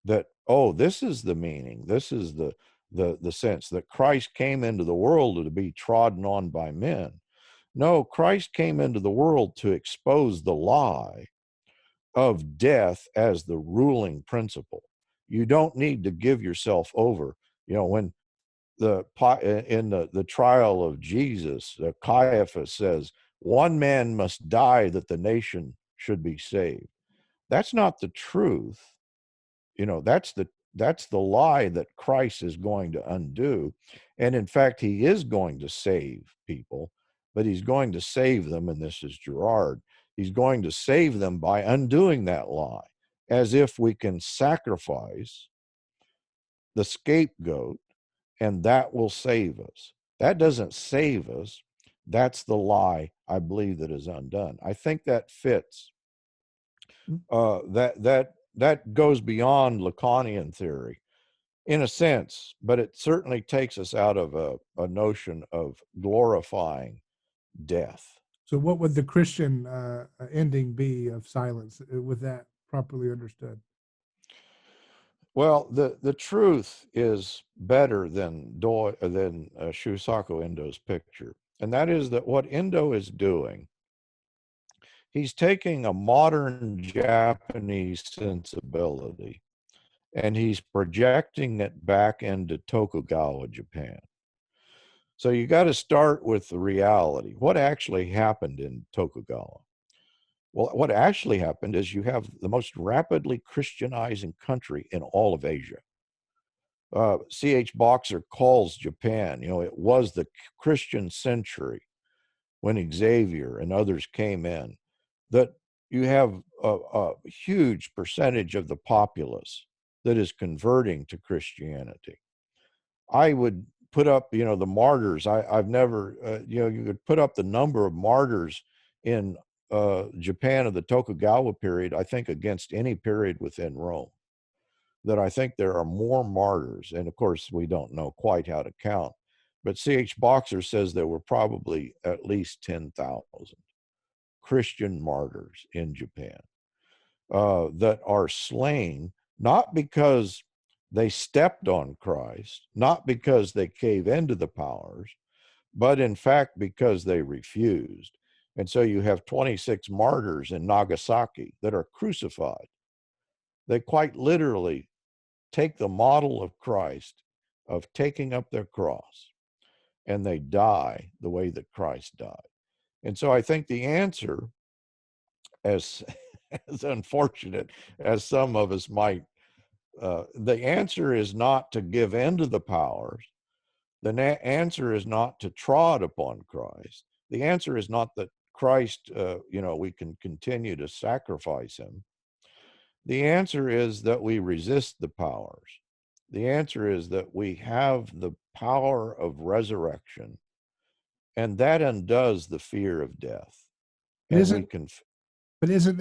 that, this is the meaning, this is the sense that Christ came into the world to be trodden on by men. No, Christ came into the world to expose the lie of death as the ruling principle. You don't need to give yourself over. When in the trial of Jesus, Caiaphas says, one man must die that the nation should be saved. That's not the truth. That's the lie that Christ is going to undo. And in fact, he is going to save people, but he's going to save them, and this is Girard, he's going to save them by undoing that lie, as if we can sacrifice the scapegoat and that will save us. That doesn't save us. That's the lie, I believe, that is undone. I think that fits. That goes beyond Lacanian theory in a sense, but it certainly takes us out of a notion of glorifying death. So, what would the Christian ending be of silence with that properly understood? Well, the truth is better than Shusaku Endo's picture, and that is that what Endo is doing, he's taking a modern Japanese sensibility and he's projecting it back into Tokugawa Japan. So you got to start with the reality. What actually happened in Tokugawa? Well, what actually happened is you have the most rapidly Christianizing country in all of Asia. C.H. Boxer calls Japan, it was the Christian century when Xavier and others came in, that you have a huge percentage of the populace that is converting to Christianity. I would put up, the martyrs. I've never, you could put up the number of martyrs in Japan of the Tokugawa period, I think, against any period within Rome. That I think there are more martyrs. And of course, we don't know quite how to count. But C.H. Boxer says there were probably at least 10,000 Christian martyrs in Japan that are slain, not because they stepped on Christ, not because they gave into the powers, but in fact because they refused. And so you have 26 martyrs in Nagasaki that are crucified. They quite literally take the model of Christ of taking up their cross, and they die the way that Christ died. And so I think the answer, as as unfortunate as some of us might, the answer is not to give in to the powers. The answer is not to trod upon Christ. The answer is not that Christ, we can continue to sacrifice him. The answer is that we resist the powers. The answer is that we have the power of resurrection, and that undoes the fear of death. But And we isn't can, but isn't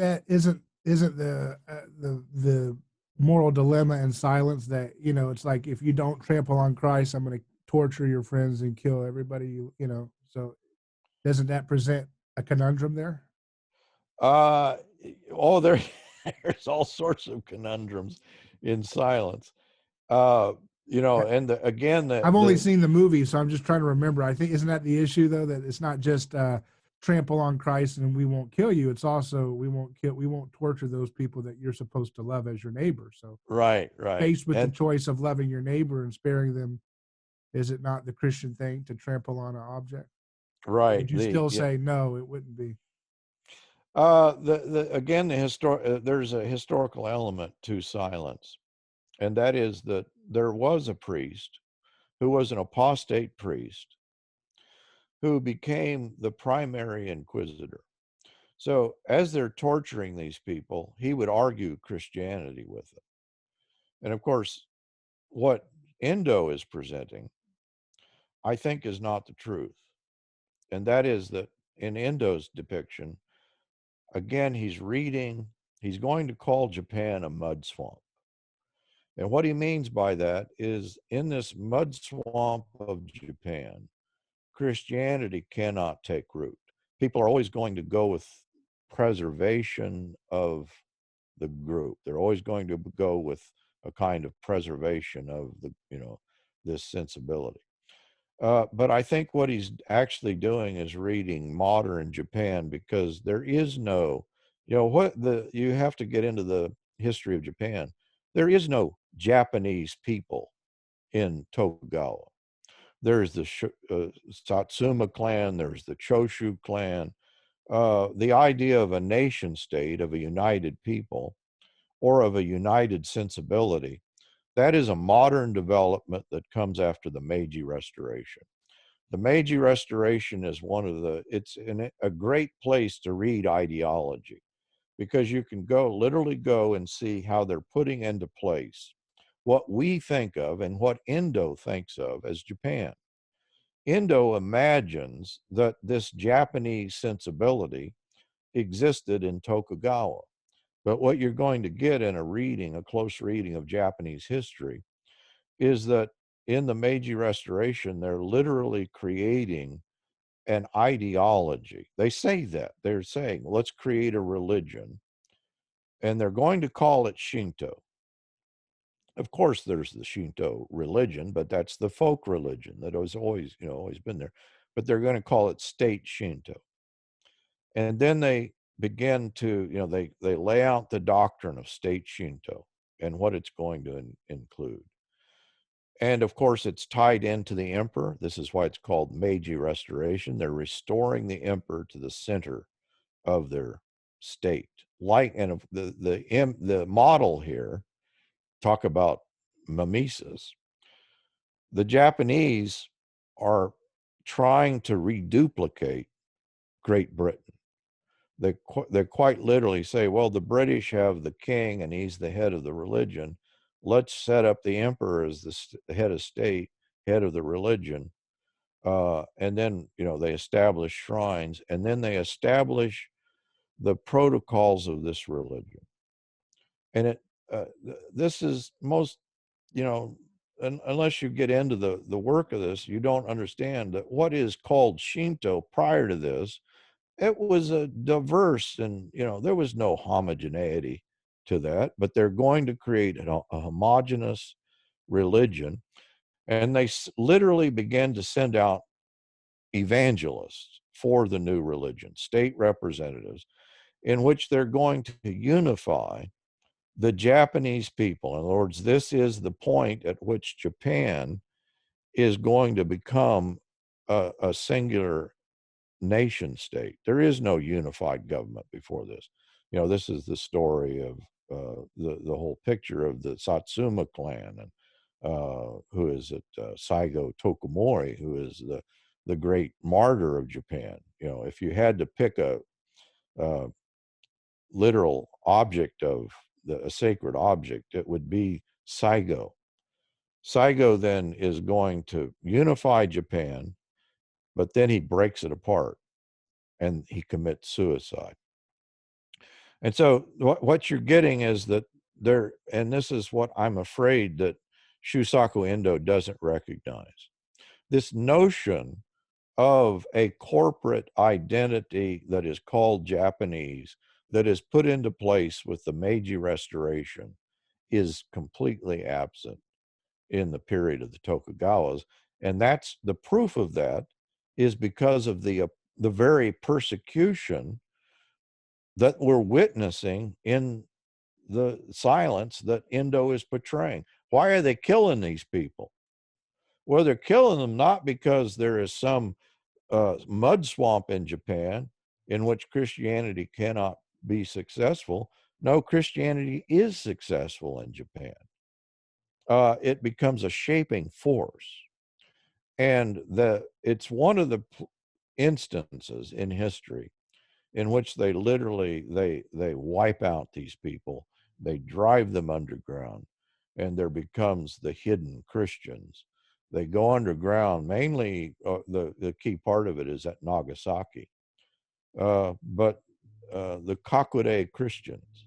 the moral dilemma and silence that, it's like, if you don't trample on Christ, I'm going to torture your friends and kill everybody, so doesn't that present a conundrum there? uh, oh, there's all sorts of conundrums in silence. Uh, and again, I've only seen the movie, so I'm just trying to remember. I think, isn't that the issue though, that it's not just trample on Christ and we won't kill you. It's also we won't torture those people that you're supposed to love as your neighbor. So right, faced with the and choice of loving your neighbor and sparing them, is it not the Christian thing to trample on an object? Or right. would you still say no, it wouldn't be? There's a historical element to silence, and that is that there was a priest who was an apostate priest who became the primary inquisitor. So as they're torturing these people, he would argue Christianity with them. And of course, what Endo is presenting, I think, is not the truth. And that is that in Endo's depiction, again, he's going to call Japan a mud swamp. And what he means by that is, in this mud swamp of Japan, Christianity cannot take root. People are always going to go with preservation of the group. They're always going to go with a kind of preservation of this sensibility. But I think what he's actually doing is reading modern Japan, because there is no, you have to get into the history of Japan. There is no Japanese people in Tokugawa. There's the Satsuma clan, there's the Choshu clan. The idea of a nation state, of a united people, or of a united sensibility, that is a modern development that comes after the Meiji Restoration. The Meiji Restoration is it's a great place to read ideology, because you can literally go and see how they're putting into place what we think of and what Endo thinks of as Japan. Endo imagines that this Japanese sensibility existed in Tokugawa. But what you're going to get in a close reading of Japanese history, is that in the Meiji Restoration, they're literally creating an ideology. They say that. They're saying, let's create a religion, and they're going to call it Shinto. Of course, there's the Shinto religion, but that's the folk religion that has always been there. But they're going to call it state Shinto. And then they begin to, they lay out the doctrine of state Shinto and what it's going to include. And of course, it's tied into the emperor. This is why it's called Meiji Restoration. They're restoring the emperor to the center of their state. And the model here, talk about mimesis. The Japanese are trying to reduplicate Great Britain. They quite literally say, well, the British have the king and he's the head of the religion. Let's set up the emperor as the head of state, head of the religion. And then, they establish shrines, and then they establish the protocols of this religion. And this is most, unless you get into the work of this, you don't understand that what is called Shinto prior to this, it was a diverse, and there was no homogeneity to that, but they're going to create a homogeneous religion. And they literally began to send out evangelists for the new religion, state representatives, in which they're going to unify the Japanese people. In other words, this is the point at which Japan is going to become a singular nation state. There is no unified government before this. This is the story of the whole picture of the Satsuma clan, and who is it? Saigo Tokumori, who is the great martyr of Japan. If you had to pick a literal object of a sacred object, it would be Saigo. Saigo then is going to unify Japan, but then he breaks it apart and he commits suicide. And so what you're getting is that and this is what I'm afraid that Shusaku Endo doesn't recognize, this notion of a corporate identity that is called Japanese, that is put into place with the Meiji Restoration, is completely absent in the period of the Tokugawas. And that's the proof of that is because of the very persecution that we're witnessing in the silence that Endo is portraying. Why are they killing these people? Well, they're killing them not because there is some mud swamp in Japan in which Christianity cannot be successful. No, Christianity is successful in Japan. It becomes a shaping force. And it's one of the instances in history in which they literally they wipe out these people, they drive them underground, and there becomes the hidden Christians. They go underground. Mainly, the key part of it is at Nagasaki, but the Kakure Christians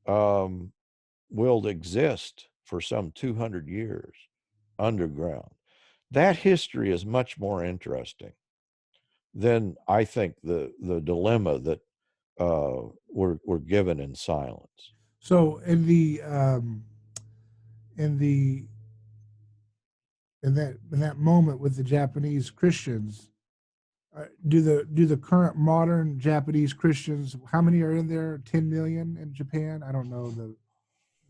will exist for some 200 years underground. That history is much more interesting than, I think, the dilemma that we're given in silence. So in the in that moment with the Japanese Christians, do the current modern Japanese Christians, how many are in there? 10 million in Japan? I don't know.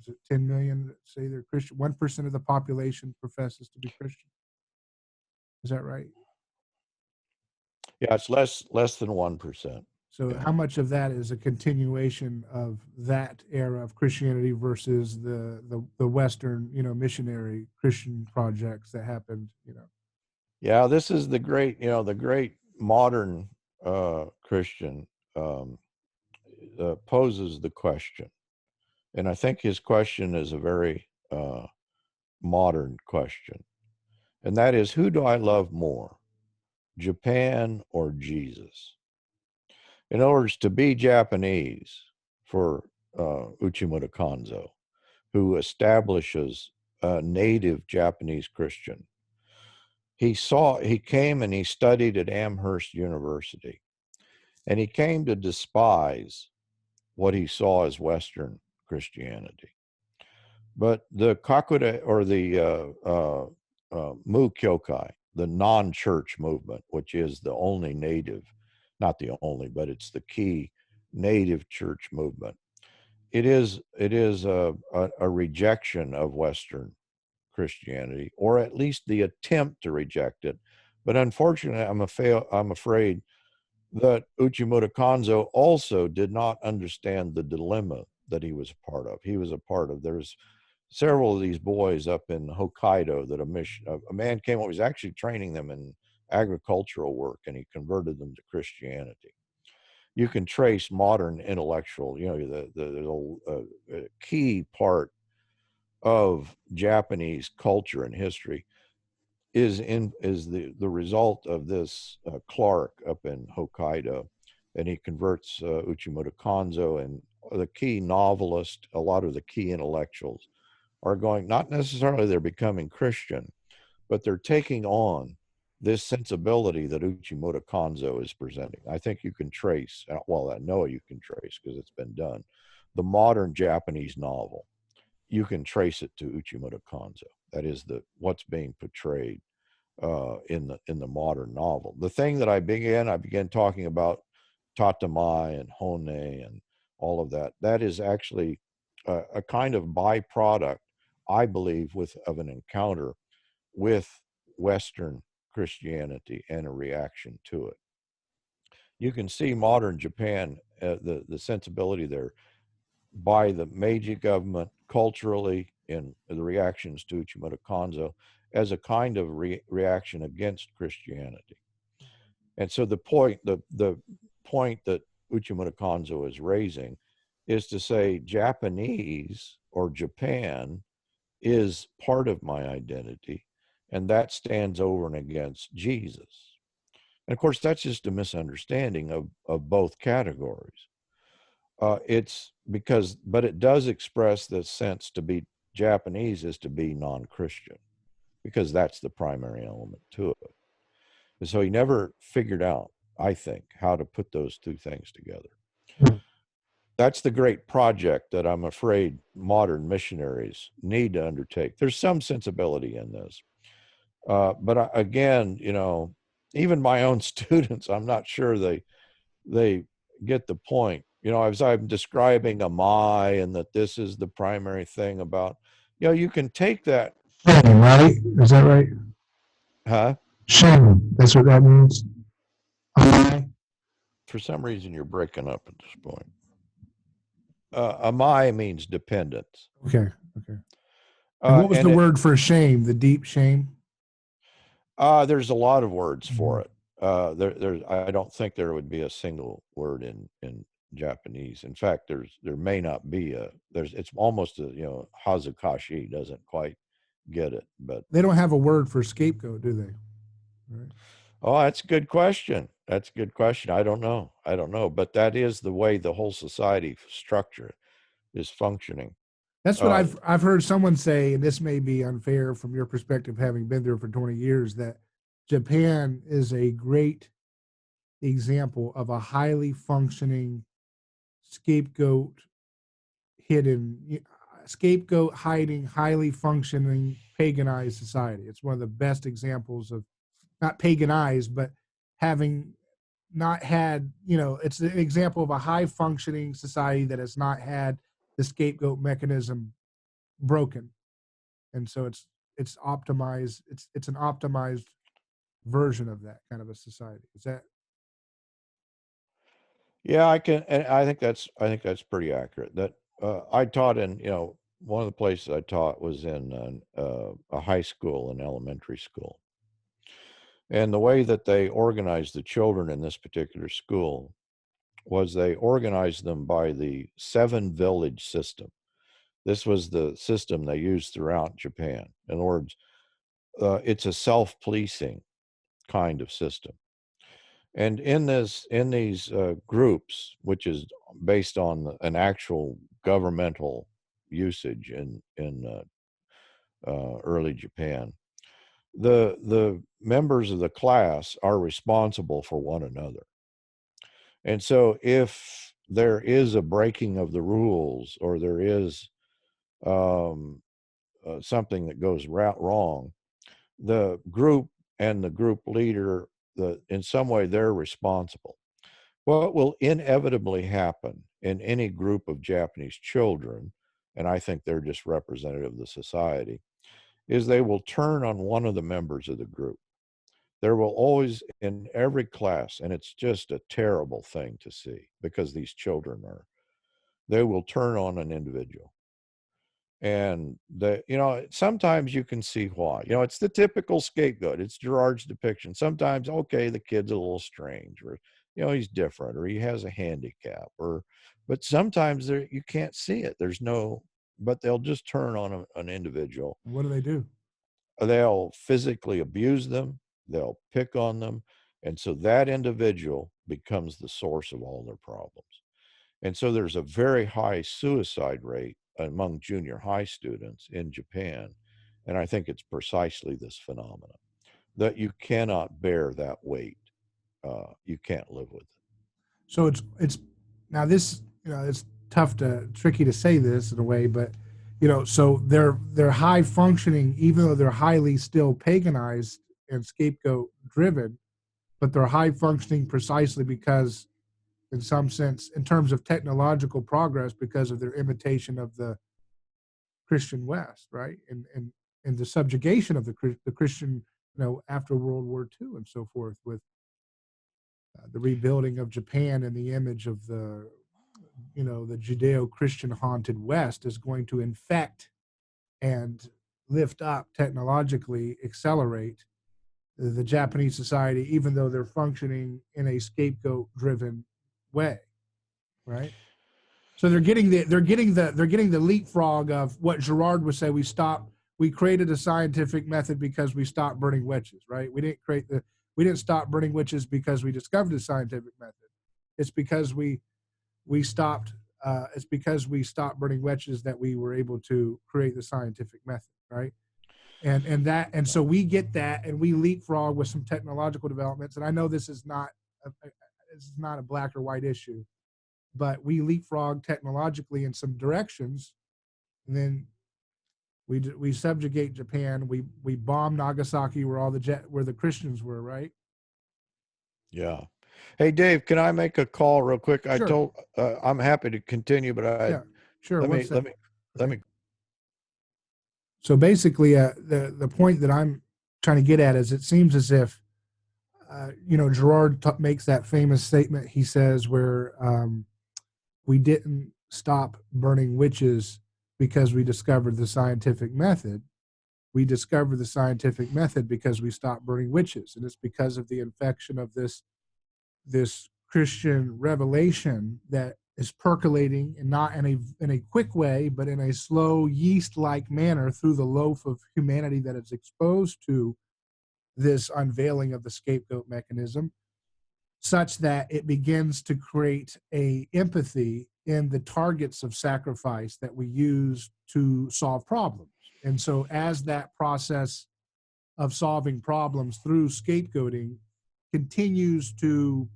Is it 10 million that say they're Christian? 1% of the population professes to be Christian. Is that right? Yeah, it's less than 1%. So Yeah. how much of that is a continuation of that era of Christianity versus the Western, missionary Christian projects that happened, Yeah, this is the great modern Christian poses the question. And I think his question is a very modern question. And that is, who do I love more, Japan or Jesus? In other words, to be Japanese for Uchimura Kanzo, who establishes a native Japanese Christian, he came and he studied at Amherst University, and he came to despise what he saw as Western Christianity. But the Kakure, or the Mu Kyokai, the non-church movement, which is the only native, not the only, but it's the key native church movement. It is a rejection of Western Christianity, or at least the attempt to reject it. But unfortunately, I'm afraid that Uchimura Kanzo also did not understand the dilemma that he was a part of. He was a part of, there's several of these boys up in Hokkaido that a man came over, he was actually training them in agricultural work, and he converted them to Christianity. You can trace modern intellectual, the key part of Japanese culture and history is the result of this Clark up in Hokkaido, and he converts Uchimura Kanzo, and the key novelist, a lot of the key intellectuals are going, not necessarily they're becoming Christian, but they're taking on this sensibility that Uchimura Kanzo is presenting. I think you can trace, well, I know you can trace because it's been done, the modern Japanese novel. You can trace it to Uchimura Kanzo. That is what's being portrayed in the modern novel. The thing that I began talking about Tatamai and Hone and all of that. That is actually a kind of byproduct, I believe, of an encounter with Western Christianity and a reaction to it. You can see modern Japan, the sensibility there, by the Meiji government culturally in the reactions to Uchimata Kanzo as a kind of reaction against Christianity. And so the point that Uchimata Kanzo is raising is to say Japanese or Japan is part of my identity, and that stands over and against Jesus. And of course, that's just a misunderstanding of both categories. It's because, but it does express the sense to be Japanese is to be non-Christian, because that's the primary element to it. And so he never figured out, I think, how to put those two things together. That's the great project that I'm afraid modern missionaries need to undertake. There's some sensibility in this. But again, even my own students, I'm not sure they get the point. As I'm describing Amai and that this is the primary thing about, you can take that. Shame, right? Is that right? Huh? Shame. That's what that means. For some reason, you're breaking up at this point. Amai means dependence. Okay. And what was the word for shame? The deep shame? There's a lot of words for it. I don't think there would be a single word in Japanese. In fact, there may not be it's almost hazakashi doesn't quite get it, but they don't have a word for scapegoat, do they? Right. Oh, that's a good question. I don't know, but that is the way the whole society structure is functioning. That's what I've heard someone say, and this may be unfair from your perspective, having been there for 20 years, that Japan is a great example of a highly functioning scapegoat hiding, highly functioning paganized society. It's one of the best examples of not paganized, but having not had, it's an example of a high functioning society that has not had the scapegoat mechanism broken. And so it's optimized. It's an optimized version of that kind of a society. Is that? Yeah, I think that's pretty accurate. That I taught in, one of the places I taught was in a high school and elementary school. And the way that they organized the children in this particular school was they organized them by the 7-village system. This was the system they used throughout Japan. In other words, it's a self-policing kind of system. And in these groups, which is based on an actual governmental usage in early Japan, the members of the class are responsible for one another. And so if there is a breaking of the rules, or there is something that goes wrong, the group and the group leader, in some way, they're responsible. What will inevitably happen in any group of Japanese children, and I think they're just representative of the society, is they will turn on one of the members of the group. There will always, in every class, and it's just a terrible thing to see, because these children they will turn on an individual. And sometimes you can see why. It's the typical scapegoat. It's Gerard's depiction. Sometimes, okay, the kid's a little strange, or he's different, or he has a handicap, but sometimes you can't see it. But they'll just turn on an individual. What do? They'll physically abuse them. They'll pick on them. And so that individual becomes the source of all their problems. And so there's a very high suicide rate among junior high students in Japan. And I think it's precisely this phenomenon, that you cannot bear that weight. You can't live with it. So it's now this, it's tricky to say this in a way, but so they're high functioning, even though they're highly still paganized and scapegoat driven, but they're high functioning precisely because, in some sense, in terms of technological progress, because of their imitation of the Christian West, right? And the subjugation of the Christian, after World War II and so forth, with the rebuilding of Japan in the image of the, the Judeo-Christian haunted West is going to infect and lift up technologically, accelerate the Japanese society, even though they're functioning in a scapegoat-driven way, right? So they're getting the leapfrog of what Girard would say. We created a scientific method because we stopped burning witches, right? We didn't stop burning witches because we discovered a scientific method. It's because we stopped burning witches that we were able to create the scientific method, right? And so we get that, and we leapfrog with some technological developments. And I know this is not a black or white issue, but we leapfrog technologically in some directions, and then we subjugate Japan. We bomb Nagasaki, where the Christians were, right? Yeah. Hey, Dave, can I make a call real quick? Sure. I'm happy to continue, but Yeah, sure. let me. So basically, the point that I'm trying to get at is, it seems as if, Girard makes that famous statement. He says where we didn't stop burning witches because we discovered the scientific method. We discovered the scientific method because we stopped burning witches, and it's because of the infection of this Christian revelation that is percolating, and not in a quick way, but in a slow yeast-like manner through the loaf of humanity that is exposed to this unveiling of the scapegoat mechanism, such that it begins to create a empathy in the targets of sacrifice that we use to solve problems. And so as that process of solving problems through scapegoating continues to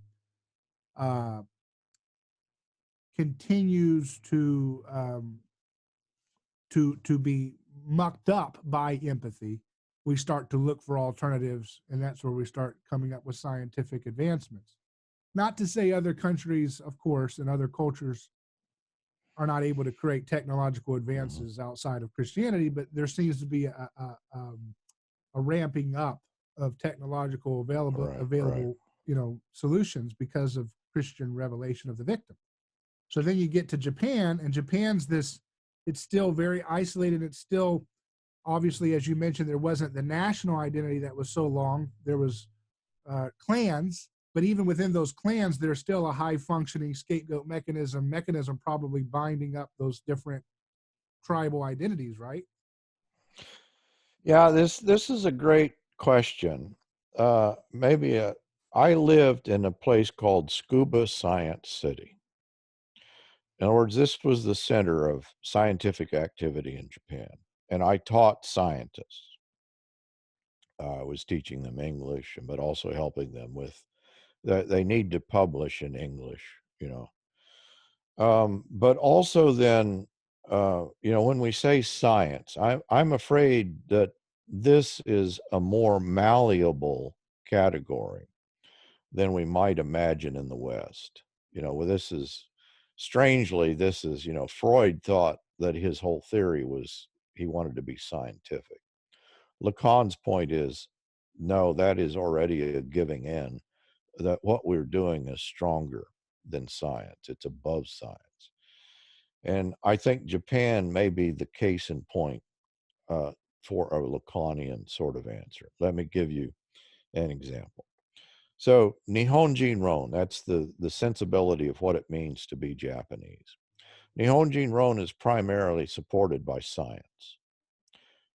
be mucked up by empathy, we start to look for alternatives, and that's where we start coming up with scientific advancements. Not to say other countries, of course, and other cultures are not able to create technological advances outside of Christianity, but there seems to be a ramping up of technological available solutions because of Christian revelation of the victim. So then you get to Japan, and it's still very isolated. It's still, obviously, as you mentioned, there wasn't the national identity that was so long. There was clans, but even within those clans, there's still a high functioning scapegoat mechanism probably binding up those different tribal identities, right? Yeah, this is a great question. I lived in a place called Scuba Science City. In other words, this was the center of scientific activity in Japan, and I taught scientists. I was teaching them English, but also helping them with they need to publish in English, but also then, when we say science, I'm afraid that this is a more malleable category than we might imagine in the West. This is, Freud thought that his whole theory was he wanted to be scientific. Lacan's point is, no, that is already a giving in, that what we're doing is stronger than science. It's above science. And I think Japan may be the case in point for a Lacanian sort of answer. Let me give you an example. So Nihonjin Ron, that's the sensibility of what it means to be Japanese. Nihonjin Ron is primarily supported by science.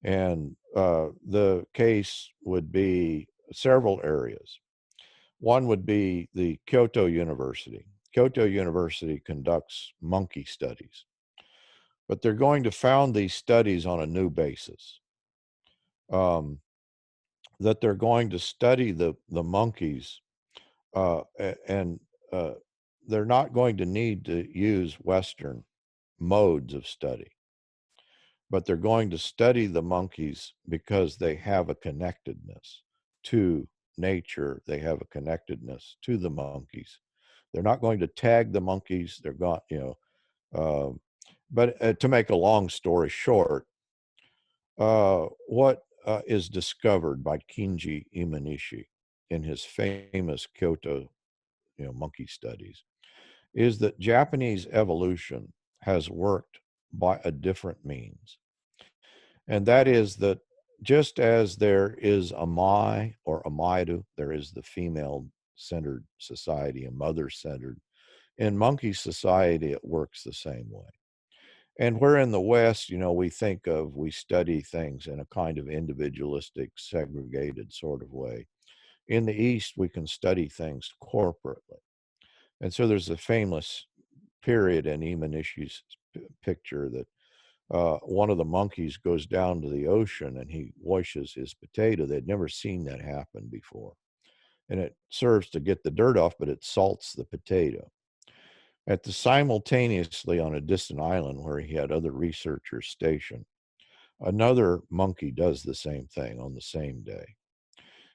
And the case would be several areas. One would be the Kyoto University. Kyoto University conducts monkey studies, but they're going to found these studies on a new basis. That they're going to study the monkeys, and they're not going to need to use Western modes of study, but they're going to study the monkeys because they have a connectedness to nature. They have a connectedness to the monkeys. They're not going to tag the monkeys. They're going, but to make a long story short, what is discovered by Kinji Imanishi in his famous Kyoto monkey studies, is that Japanese evolution has worked by a different means. And that is that just as there is a Mai or a Maidu, there is the female-centered society, a mother-centered. In monkey society, it works the same way. And where in the West, we study things in a kind of individualistic, segregated sort of way. In the East, we can study things corporately. And so there's a famous period in Imanishi's picture that one of the monkeys goes down to the ocean and he washes his potato. They'd never seen that happen before. And it serves to get the dirt off, but it salts the potato. Simultaneously, on a distant island where he had other researchers stationed, another monkey does the same thing on the same day.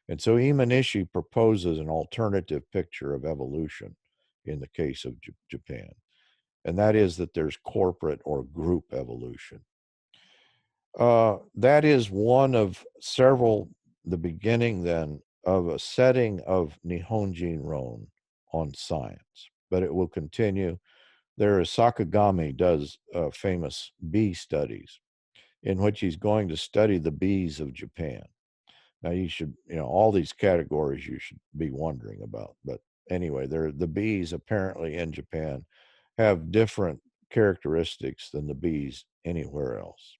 And so Imanishi proposes an alternative picture of evolution in the case of Japan. And that is that there's corporate or group evolution. That is one of several, the beginning then of a setting of Nihonjin Ron on science, but it will continue. There is Sakagami does famous bee studies in which he's going to study the bees of Japan. Now you should, all these categories you should be wondering about, but anyway, the bees apparently in Japan have different characteristics than the bees anywhere else.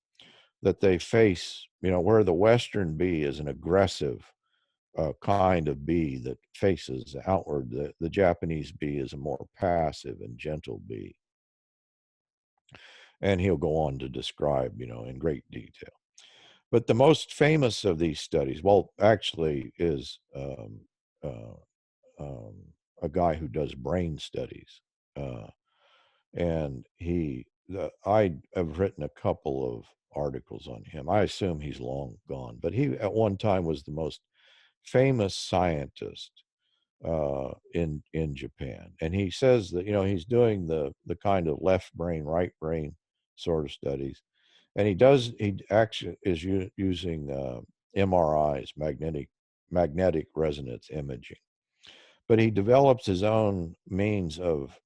That they face, where the Western bee is an aggressive kind of bee that faces outward, the Japanese bee is a more passive and gentle bee. And he'll go on to describe, in great detail. But the most famous of these studies, well, actually, is a guy who does brain studies. And I have written a couple of articles on him. I assume he's long gone, but he at one time was the most famous scientist in Japan. And he says that, he's doing the kind of left brain, right brain sort of studies. And he actually is using MRIs, magnetic resonance imaging. But he develops his own means of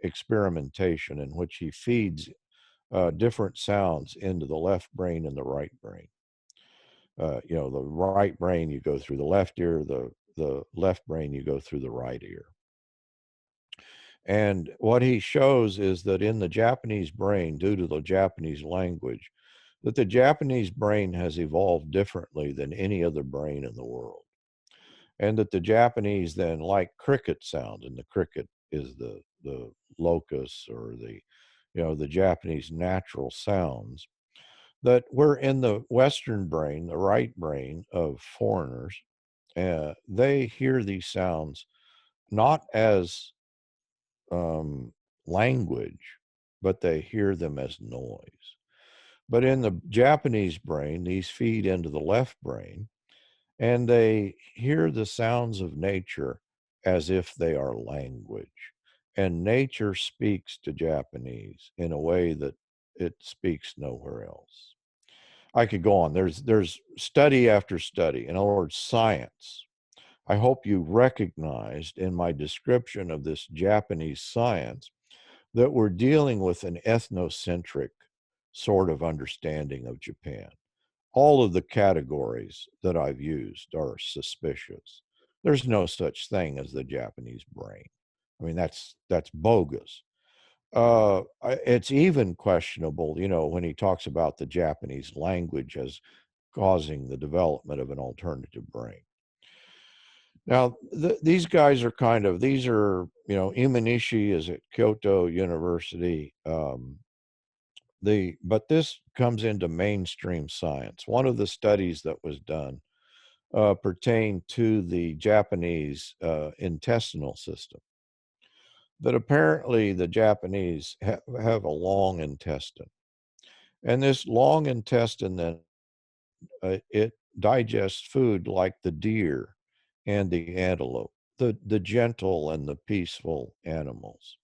experimentation in which he feeds different sounds into the left brain and the right brain. The right brain, you go through the left ear, the left brain, you go through the right ear. And what he shows is that in the Japanese brain, due to the Japanese language, that the Japanese brain has evolved differently than any other brain in the world. And that the Japanese then like cricket sound, and the cricket is the locus or the Japanese natural sounds, that we're in the Western brain, the right brain of foreigners, they hear these sounds not as language, but they hear them as noise. But in the Japanese brain, these feed into the left brain, and they hear the sounds of nature as if they are language. And nature speaks to Japanese in a way that it speaks nowhere else. I could go on. There's study after study. In other words, science. I hope you recognized in my description of this Japanese science that we're dealing with an ethnocentric sort of understanding of Japan. All of the categories that I've used are suspicious. There's no such thing as the Japanese brain. I mean, that's bogus. It's even questionable, when he talks about the Japanese language as causing the development of an alternative brain. Now, these guys are Imanishi is at Kyoto University. But this comes into mainstream science. One of the studies that was done pertained to the Japanese intestinal system. That apparently the Japanese have a long intestine. And this long intestine then, it digests food like the deer and the antelope, the gentle and the peaceful animals.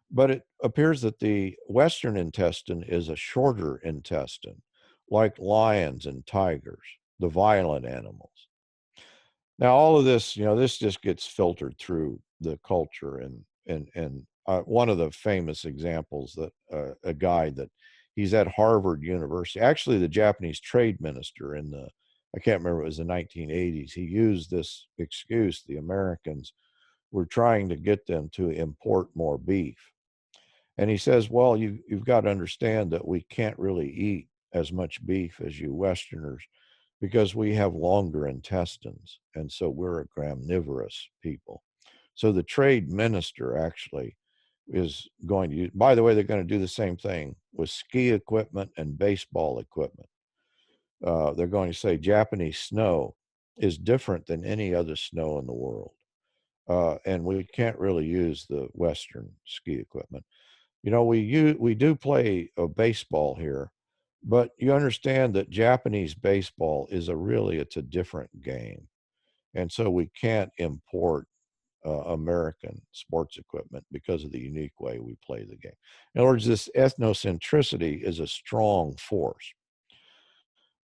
But it appears that the Western intestine is a shorter intestine, like lions and tigers, the violent animals. Now, all of this, this just gets filtered through the culture, and one of the famous examples that a guy that he's at Harvard University, actually the Japanese trade minister in the, I can't remember, it was the 1980s. He used this excuse. The Americans were trying to get them to import more beef. And he says, well, you've got to understand that we can't really eat as much beef as you Westerners because we have longer intestines. And so we're a gramnivorous people. So the trade minister actually is going to use, by the way, they're going to do the same thing with ski equipment and baseball equipment. They're going to say Japanese snow is different than any other snow in the world. And we can't really use the Western ski equipment. We do play a baseball here, but you understand that Japanese baseball is it's a different game. And so we can't import American sports equipment because of the unique way we play the game. In other words, this ethnocentricity is a strong force.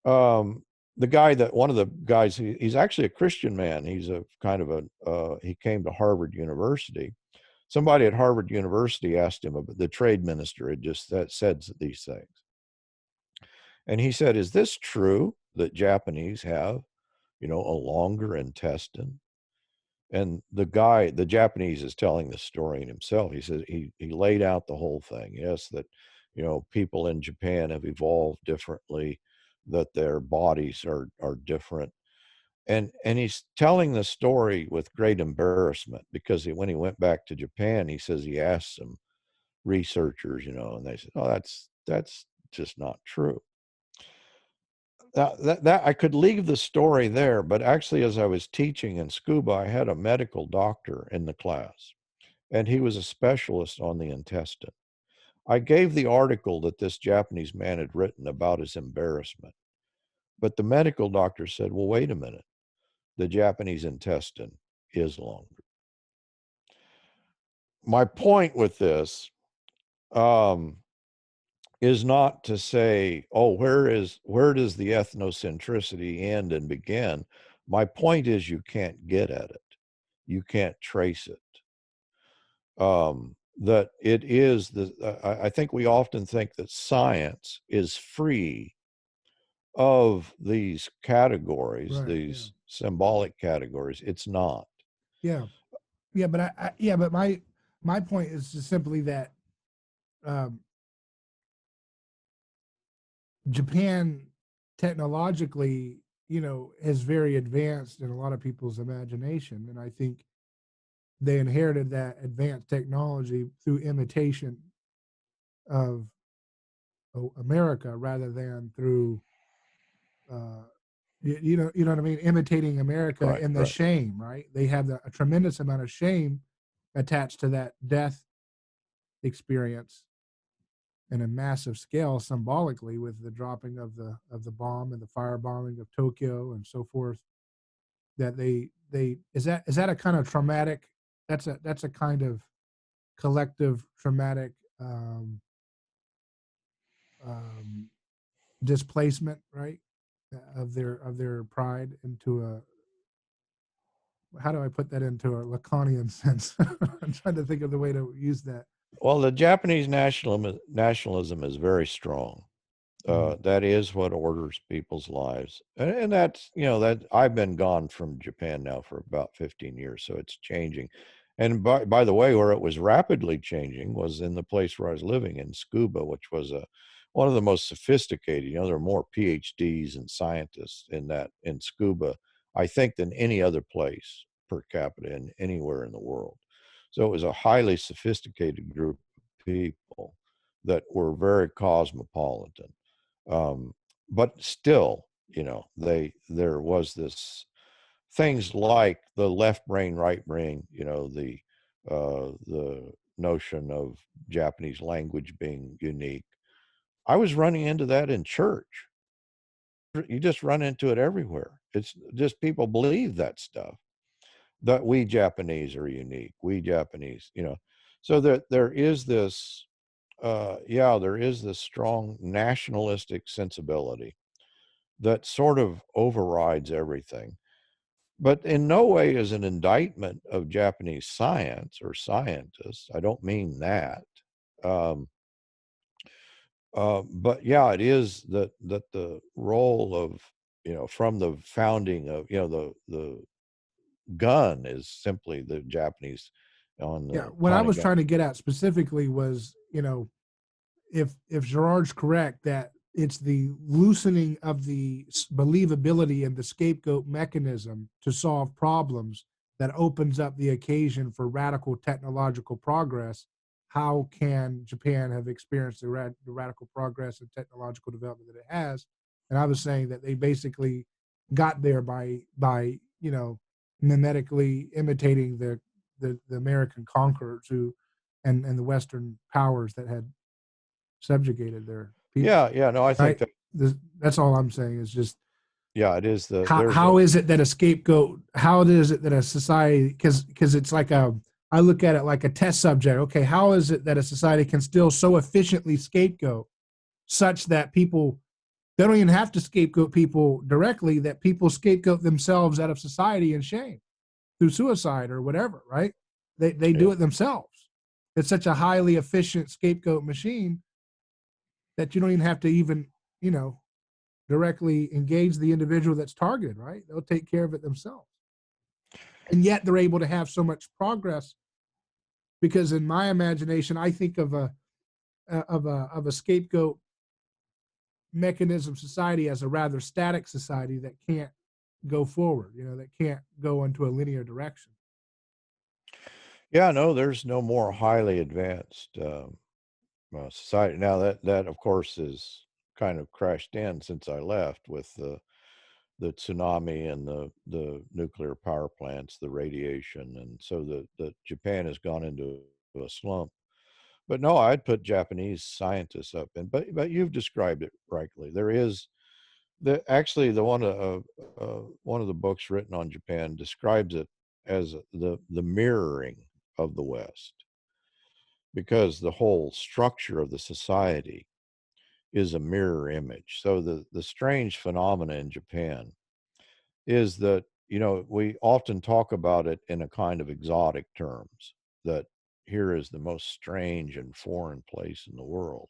One of the guys, he's actually a Christian man. He's a kind of he came to Harvard University. Somebody at Harvard University asked him about, the trade minister had just said these things. And he said, is this true that Japanese have, a longer intestine? And the Japanese is telling the story himself. He said he laid out the whole thing. Yes, that, people in Japan have evolved differently, that their bodies are different. And he's telling the story with great embarrassment because when he went back to Japan, he says he asked some researchers, and they said, "Oh, that's just not true." That I could leave the story there, but actually, as I was teaching in scuba, I had a medical doctor in the class, and he was a specialist on the intestine. I gave the article that this Japanese man had written about his embarrassment, but the medical doctor said, "Well, wait a minute. The Japanese intestine is longer." My point with this is not to say, oh, where does the ethnocentricity end and begin? My point is you can't get at it. You can't trace it. That it is I think we often think that science is free of these categories, Right. these symbolic categories. It's not. Yeah. Yeah. But my point is just simply that um, Japan technologically, is very advanced in a lot of people's imagination. And I think they inherited that advanced technology through imitation of America rather than through, uh, you know what I mean? Imitating America Right, in the right. shame, right? They have a tremendous amount of shame attached to that death experience in a massive scale symbolically with the dropping of the bomb and the firebombing of Tokyo and so forth. That they is that a kind of traumatic, that's a kind of collective traumatic um, um, displacement, right? Of their pride into a, how do I put that into a Lacanian sense? I'm trying to think of the way to use that. Well, the Japanese nationalism is very strong. Mm. That is what orders people's lives, and that's that I've been gone from Japan now for about 15 years, so it's changing. And by the way, where it was rapidly changing was in the place where I was living in Tsukuba, which was one of the most sophisticated. There are more PhDs and scientists in Tsukuba, I think, than any other place per capita in anywhere in the world. So it was a highly sophisticated group of people that were very cosmopolitan. um, but still, there was this things like the left brain, right brain, the notion of Japanese language being unique. I was running into that in church. You just run into it everywhere. It's just people believe that stuff, that we Japanese are unique. We Japanese, so there is this there is this strong nationalistic sensibility that sort of overrides everything. but in no way is an indictment of Japanese science or scientists. I don't mean that. Um, but yeah, it is that the role of, from the founding of, the gun is simply the Japanese on Yeah, the what I was Tokugawa. trying to get at specifically was, if Gerard's correct that it's the loosening of the believability and the scapegoat mechanism to solve problems that opens up the occasion for radical technological progress, how can Japan have experienced the radical progress and technological development that it has? And I was saying that they basically got there by mimetically imitating the American conquerors and the Western powers that had subjugated their people. Yeah, no, I think Right. that, That's all I'm saying is just yeah, it is how is it that a scapegoat? How is it that a society? Because it's like I look at it like a test subject. Okay, how is it that a society can still so efficiently scapegoat such that people they don't even have to scapegoat people directly, that people scapegoat themselves out of society in shame through suicide or whatever, right? They do yeah. it themselves. It's such a highly efficient scapegoat machine that you don't even have to even, directly engage the individual that's targeted, right? They'll take care of it themselves. And yet they're able to have so much progress because in my imagination, I think of a scapegoat mechanism society as a rather static society that can't go forward, that can't go into a linear direction. Yeah, no, there's no more highly advanced society now. That of course is kind of crashed in since I left with the tsunami and the nuclear power plants, the radiation, and so the Japan has gone into a slump. But no, I'd put Japanese scientists up, and but you've described it rightly. There is actually one of the books written on Japan describes it as the mirroring of the West, because the whole structure of the society is a mirror image. So the strange phenomena in Japan is that, we often talk about it in a kind of exotic terms, that here is the most strange and foreign place in the world.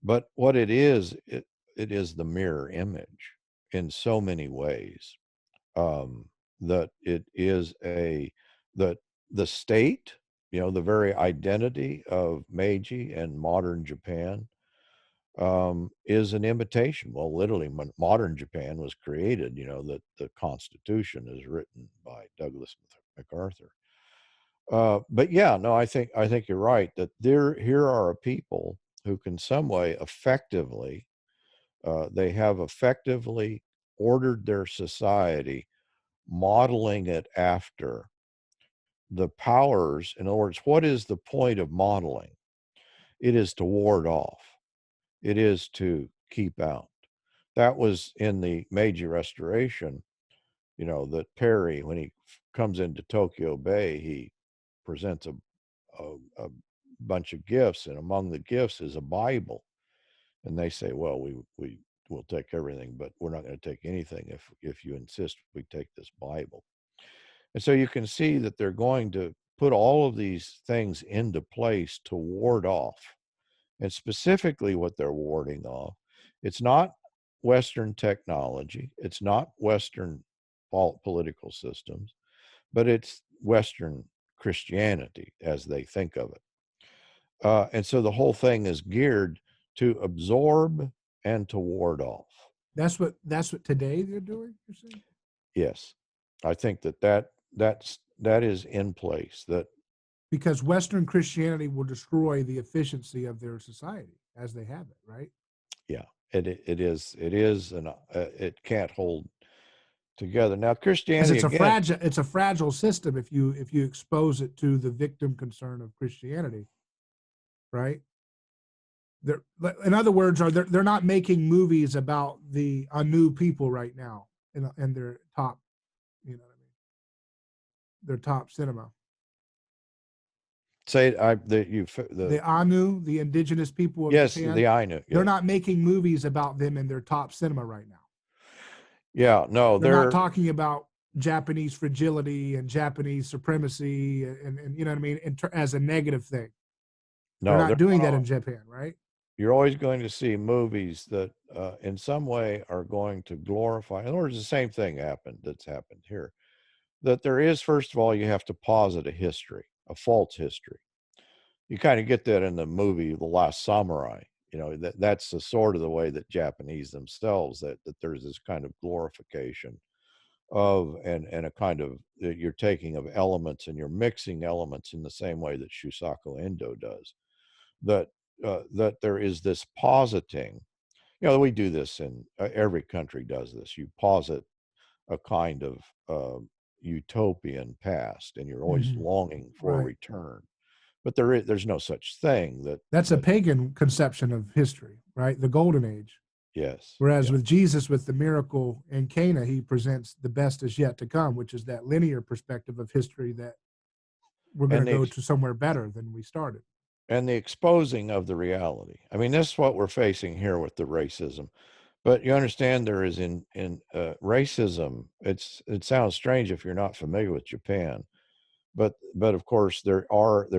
But what it is the mirror image in so many ways. That it is that the state, the very identity of Meiji and modern Japan, is an imitation. Well, literally, when modern Japan was created, that the Constitution is written by Douglas MacArthur. But yeah, no, I think you're right that here are a people who can some way effectively, they have effectively ordered their society, modeling it after the powers. In other words, what is the point of modeling? It is to ward off. It is to keep out. That was in the Meiji Restoration, that Perry, when he comes into Tokyo Bay, he presents a bunch of gifts, and among the gifts is a Bible. And they say, well, we will take everything, but we're not going to take anything if you insist we take this Bible. And so you can see that they're going to put all of these things into place to ward off. And specifically what they're warding off, it's not Western technology, it's not Western political systems, but it's Western Christianity as they think of it. And so the whole thing is geared to absorb and to ward off. That's what today they're doing, you're saying? Yes, I think that is in place. That Because Western Christianity will destroy the efficiency of their society as they have it, right? yeah, it is, and it can't hold together. Now, Because Christianity again, it's a fragile system if you expose it to the victim concern of Christianity, right? They're, in other words, they're not making movies about the Anu people right now in their top, what I mean, their top cinema. say I the you The Anu, the indigenous people of yes, Japan, the Ainu, they're yes, not making movies about them in their top cinema right now. yeah, no, They're not they're talking about Japanese fragility and Japanese supremacy, and you know what I mean, as a negative thing. They're No, not doing that in Japan, right? you're always going to see movies that in some way are going to glorify. In other words, the same thing that's happened here. That there is, first of all, you have to posit a history, a false history. You kind of get that in the movie The Last Samurai. You know, that's the sort of the way that Japanese themselves, that there's this kind of glorification of, and a kind of, you're taking of elements and you're mixing elements in the same way that Shusaku Endo does. That there is this positing. You know, we do this in every country does this. You posit a kind of utopian past, and you're always longing for a Right. return. But there's no such thing That's a pagan conception of history, right? The golden age. Yes. Whereas Yeah. with Jesus, with the miracle in Cana, he presents the best is yet to come, which is that linear perspective of history that we're going to go to somewhere better than we started. And the exposing of the reality. I mean, this is what we're facing here with the racism. But you understand there is in racism. It sounds strange if you're not familiar with Japan, but of course there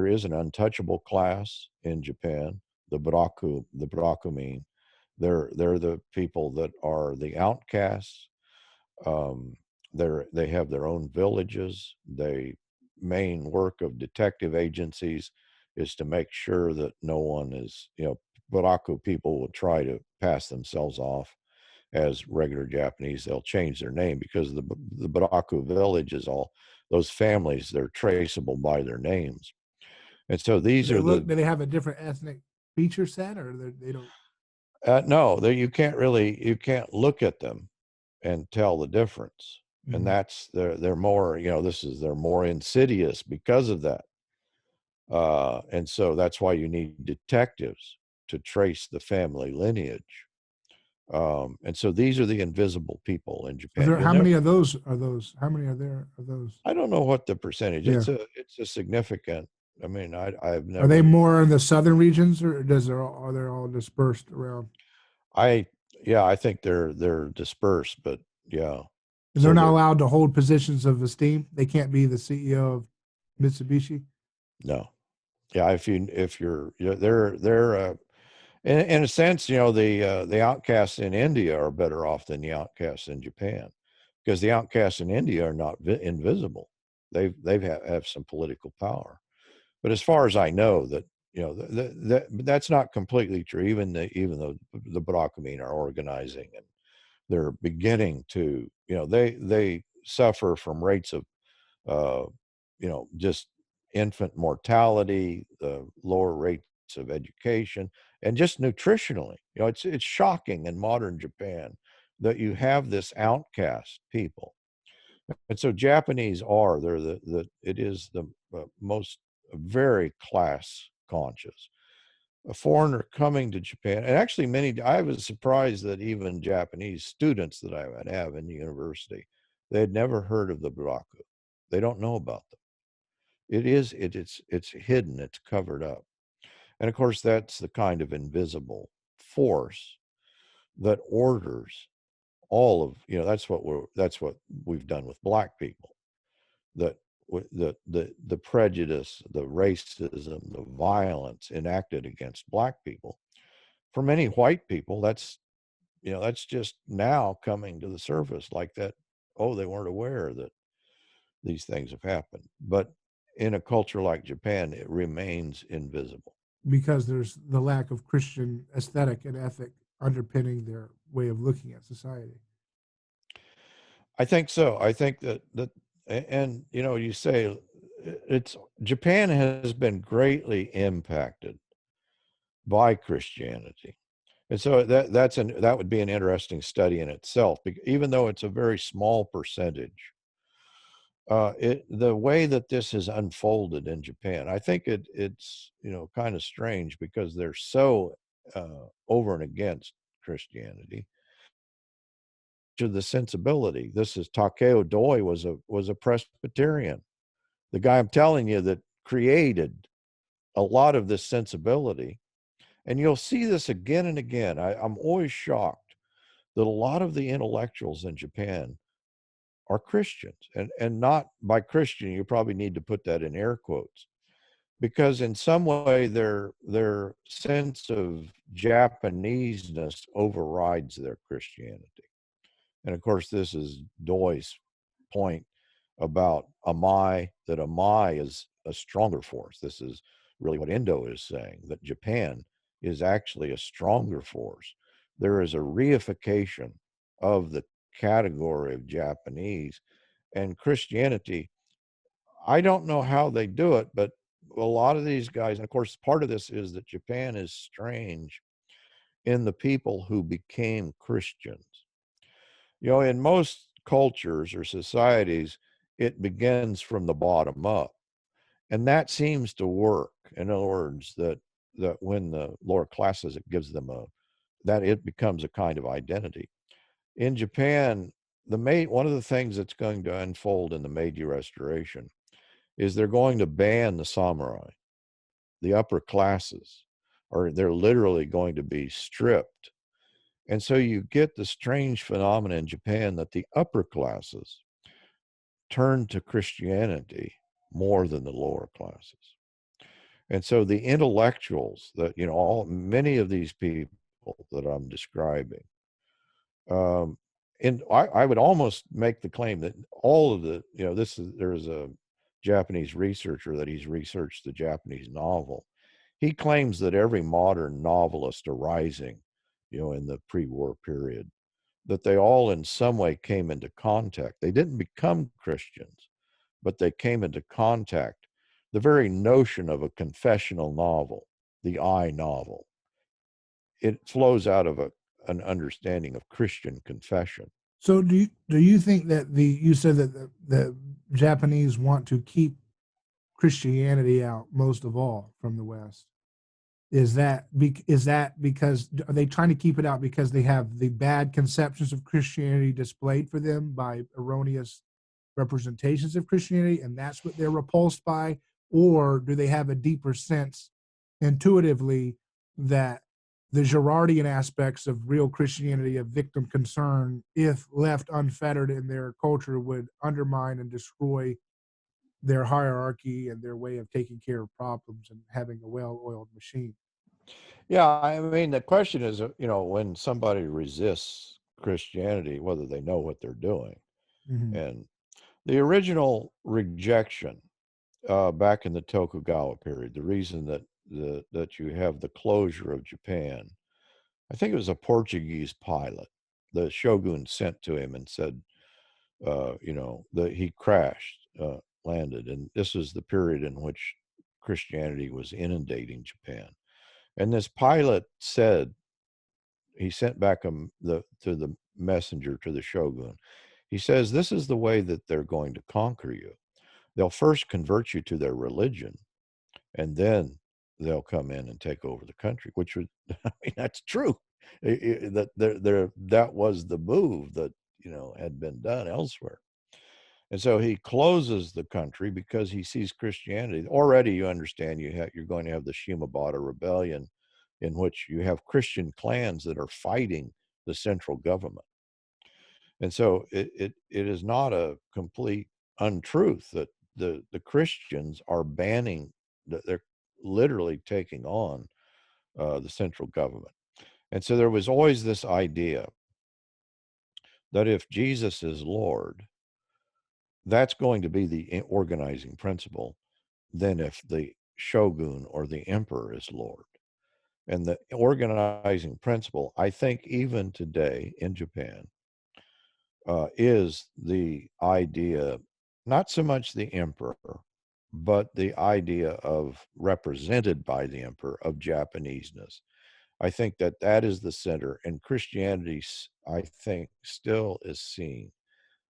is an untouchable class in Japan, the Burakumin. They're the people that are the outcasts. They have their own villages. The main work of detective agencies is to make sure that no one is, Buraku people will try to pass themselves off as regular Japanese. They'll change their name because the Buraku village is all those families, they're traceable by their names. And so these do are they have a different ethnic feature set, or they don't? No, you can't look at them and tell the difference. And that's, they're more, they're more insidious because of that. And so that's why you need detectives to trace the family lineage. And so these are the invisible people in Japan. How many of those are those? How many are there of those? I don't know what the percentage. Yeah. It's a significant. I mean, I've never. Are they more in the southern regions, or are they all dispersed around? I think they're dispersed, but yeah. And they're not allowed to hold positions of esteem. They can't be the CEO of Mitsubishi. No. Yeah, if you're they're in a sense, the outcasts in India are better off than the outcasts in Japan, because the outcasts in India are not invisible. They've have some political power, but as far as I know, that's not completely true. Even though the Burakumin are organizing and they're beginning to, they suffer from rates of just infant mortality, the lower rates of education, and just nutritionally. It's shocking in modern Japan that you have this outcast people. And so Japanese it is the most very class conscious. A foreigner coming to Japan, and actually I was surprised that even Japanese students that I would have in the university, they had never heard of the Buraku. They don't know about them. It's hidden, it's covered up. And of course, that's the kind of invisible force that orders all of, that's what we've done with Black people. That the prejudice, the racism, the violence enacted against Black people. For many white people, that's just now coming to the surface, like that. Oh, they weren't aware that these things have happened. But in a culture like Japan, it remains invisible. Because there's the lack of Christian aesthetic and ethic underpinning their way of looking at society. I think so. I think that, and you say Japan has been greatly impacted by Christianity. And so that would be an interesting study in itself, even though it's a very small percentage. The way that this has unfolded in Japan, I think it's kind of strange because they're so over and against Christianity. To the sensibility, this is Takeo Doi was a Presbyterian, the guy I'm telling you that created a lot of this sensibility, and you'll see this again and again. I'm always shocked that a lot of the intellectuals in Japan are Christians, and not by Christian, you probably need to put that in air quotes, because in some way their sense of Japaneseness overrides their Christianity. And of course, this is Doi's point about amai, that amai is a stronger force. This is really what Endo is saying, that Japan is actually a stronger force. There is a reification of the category of Japanese, and Christianity, I don't know how they do it, but a lot of these guys, and of course, part of this is that Japan is strange in the people who became Christians. You know, in most cultures or societies, it begins from the bottom up. And that seems to work. In other words, that when the lower classes, it gives them that it becomes a kind of identity. In Japan, one of the things that's going to unfold in the Meiji Restoration is they're going to ban the samurai, the upper classes, or they're literally going to be stripped. And so you get the strange phenomenon in Japan that the upper classes turn to Christianity more than the lower classes. And so the intellectuals that, you know, many of these people that I'm describing, and I would almost make the claim that all of the, you know, there's a Japanese researcher that he's researched the Japanese novel. He claims that every modern novelist arising, you know, in the pre-war period, that they all in some way came into contact. They didn't become Christians, but they came into contact. The very notion of a confessional novel, the I novel, it flows out of an understanding of Christian confession. So do you think that you said that the Japanese want to keep Christianity out most of all from the West? Is that because are they trying to keep it out because they have the bad conceptions of Christianity displayed for them by erroneous representations of Christianity, and that's what they're repulsed by? Or do they have a deeper sense intuitively that the Girardian aspects of real Christianity, of victim concern, if left unfettered in their culture, would undermine and destroy their hierarchy and their way of taking care of problems and having a well-oiled machine? Yeah, I mean, the question is, you know, when somebody resists Christianity, whether they know what they're doing. Mm-hmm. And the original rejection back in the Tokugawa period, the reason that you have the closure of Japan, I think it was a Portuguese pilot. The shogun sent to him and said, you know, that he crashed, landed, and this was the period in which Christianity was inundating Japan. And this pilot said, he sent back to the messenger to the shogun. He says, "This is the way that they're going to conquer you. They'll first convert you to their religion, and then they'll come in and take over the country," which would, I mean, that's true. That was the move that, you know, had been done elsewhere. And so he closes the country because he sees Christianity. Already, you understand, you're going to have the Shimabara rebellion, in which you have Christian clans that are fighting the central government. And so it is not a complete untruth that the Christians are banning, that they're literally taking on the central government. And so there was always this idea that if Jesus is Lord, that's going to be the organizing principle than if the shogun or the emperor is Lord. And the organizing principle, I think, even today in Japan, is the idea, not so much the emperor, but the idea of, represented by the emperor, of Japaneseness. I think that that is the center, and Christianity, I think, still is seen.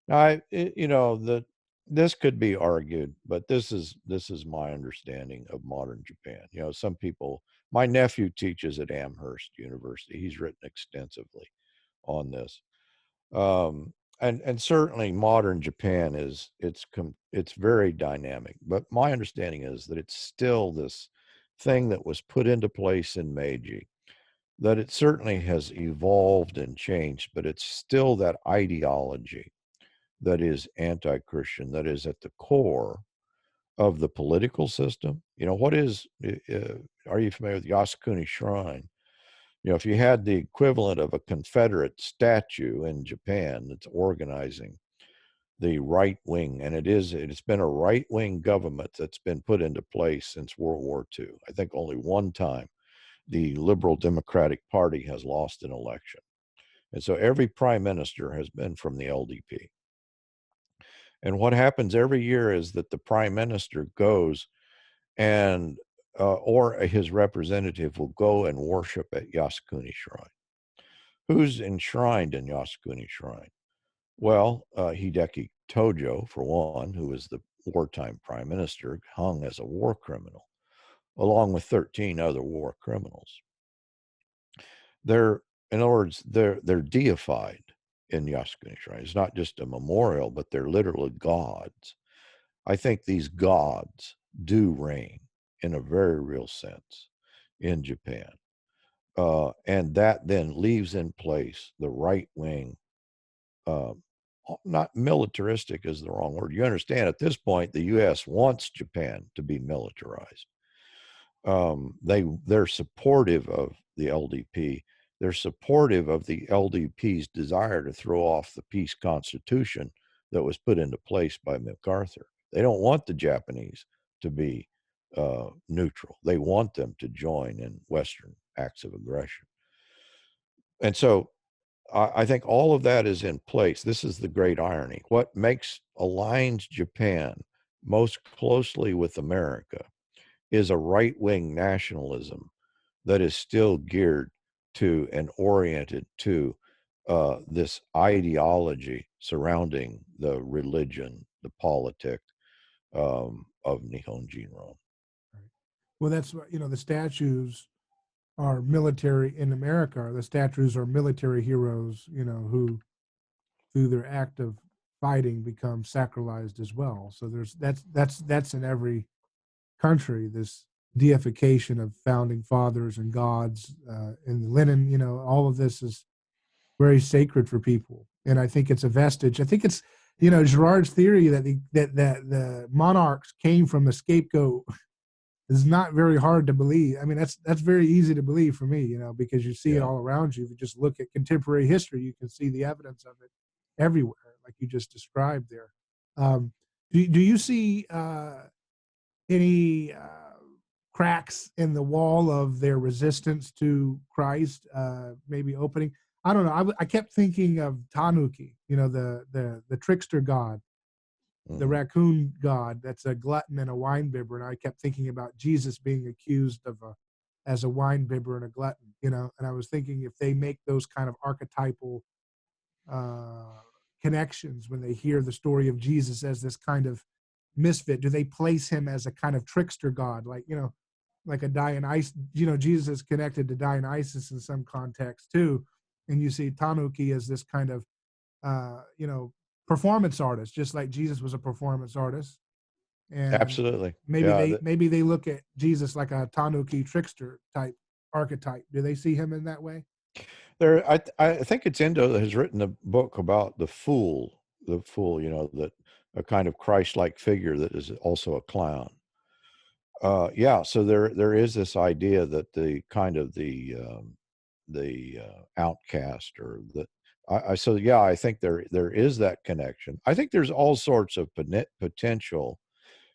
Now, you know, this could be argued, but this is my understanding of modern Japan. You know, some people. My nephew teaches at Amherst University. He's written extensively on this, and certainly modern Japan it's very dynamic. But my understanding is that it's still this thing that was put into place in Meiji, that it certainly has evolved and changed, but it's still that ideology that is anti-Christian, that is at the core of the political system. You know, what is, are you familiar with Yasukuni Shrine? You know, if you had the equivalent of a Confederate statue in Japan that's organizing the right wing, and it's been a right wing government that's been put into place since World War II. I think only one time the Liberal Democratic Party has lost an election. And so every prime minister has been from the LDP. And what happens every year is that the prime minister goes and, or his representative will go and worship at Yasukuni Shrine. Who's enshrined in Yasukuni Shrine? Well, Hideki Tojo, for one, who was the wartime prime minister, hung as a war criminal, along with 13 other war criminals. They're, in other words, they're deified in Yasukuni Shrine. It's not just a memorial, but they're literally gods. I think these gods do reign in a very real sense in Japan. And that then leaves in place the right wing, not militaristic is the wrong word. You understand at this point, the U.S. wants Japan to be militarized. They're supportive of the LDP. They're supportive of the LDP's desire to throw off the peace constitution that was put into place by MacArthur. They don't want the Japanese to be neutral. They want them to join in Western acts of aggression. And so I think all of that is in place. This is the great irony. What aligns Japan most closely with America is a right-wing nationalism that is still geared to and oriented to this ideology surrounding the religion, the politic of Nihon Jinro. Right. Well, that's what, the statues are military in America. The statues are military heroes, who through their act of fighting become sacralized as well. So that's in every country, this deification of founding fathers and gods, and Lenin, all of this is very sacred for people. And I think it's a vestige. I think it's, Girard's theory that the monarchs came from a scapegoat is not very hard to believe. I mean, that's very easy to believe for me, because you see it all around you. If you just look at contemporary history, you can see the evidence of it everywhere, like you just described there. Do you see any cracks in the wall of their resistance to Christ, maybe opening? I don't know. I kept thinking of Tanuki, the trickster god, the raccoon god that's a glutton and a wine bibber, and I kept thinking about Jesus being accused of as a wine bibber and a glutton, and I was thinking if they make those kind of archetypal connections when they hear the story of Jesus as this kind of misfit, do they place him as a kind of trickster god, like a Dionysus? Jesus is connected to Dionysus in some context too, and you see Tanuki as this kind of performance artist, just like Jesus was a performance artist. And absolutely, maybe they look at Jesus like a Tanuki trickster type archetype. Do they see him in that way? I think it's Endo that has written a book about the fool, that a kind of Christ-like figure that is also a clown. So there is this idea that the kind of the outcast, or I think there is that connection. I think there's all sorts of potential.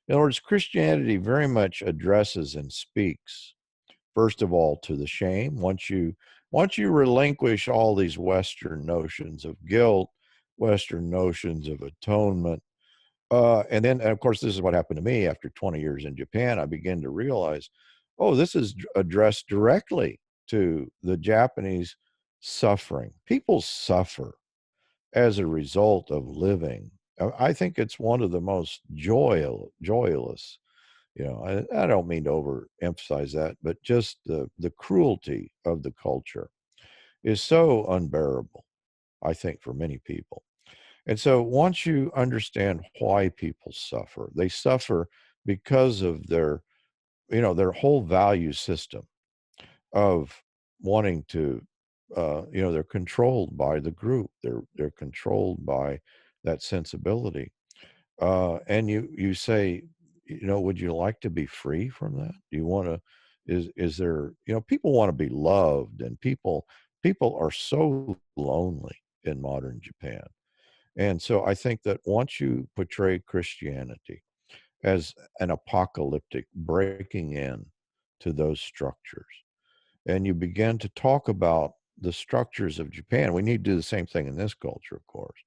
In other words, Christianity very much addresses and speaks, first of all, to the shame. Once you relinquish all these Western notions of guilt, Western notions of atonement, and of course, this is what happened to me after 20 years in Japan. I began to realize, oh, this is addressed directly to the Japanese suffering. People suffer as a result of living. I think it's one of the most joyless. I don't mean to overemphasize that, but just the cruelty of the culture is so unbearable, I think, for many people. And so once you understand why people suffer, they suffer because of their whole value system of wanting to, they're controlled by the group. They're controlled by that sensibility. And you say, would you like to be free from that? Do you want to? Is there? People want to be loved, and people are so lonely in modern Japan. And so I think that once you portray Christianity as an apocalyptic breaking in to those structures, and you begin to talk about the structures of Japan, we need to do the same thing in this culture, of course.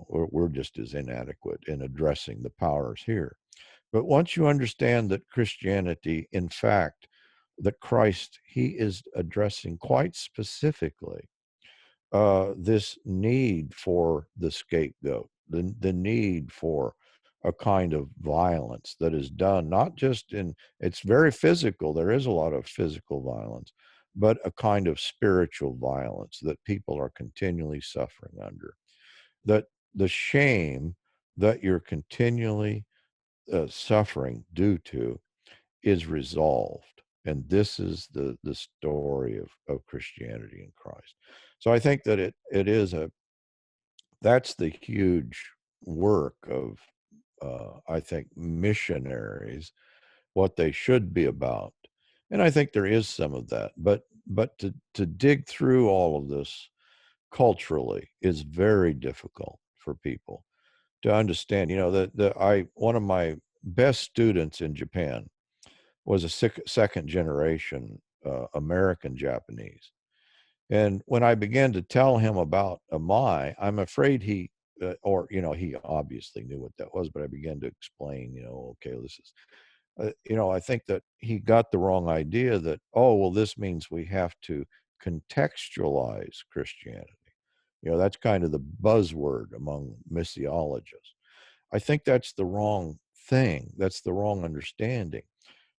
We're just as inadequate in addressing the powers here. But once you understand that Christianity, in fact, that Christ, he is addressing quite specifically this need for the scapegoat, the need for a kind of violence that is done, not just it's very physical, there is a lot of physical violence, but a kind of spiritual violence that people are continually suffering under. That the shame that you're continually suffering due to is resolved. And this is the story of Christianity in Christ. So I think that it is that's the huge work of I think missionaries, what they should be about. And I think there is some of that, but to dig through all of this culturally is very difficult for people to understand. One of my best students in Japan was a second generation American Japanese. And when I began to tell him about Amai, I'm afraid he obviously knew what that was, but I began to explain, okay, this is, I think that he got the wrong idea that, oh, well, this means we have to contextualize Christianity. That's kind of the buzzword among missiologists. I think that's the wrong thing. That's the wrong understanding.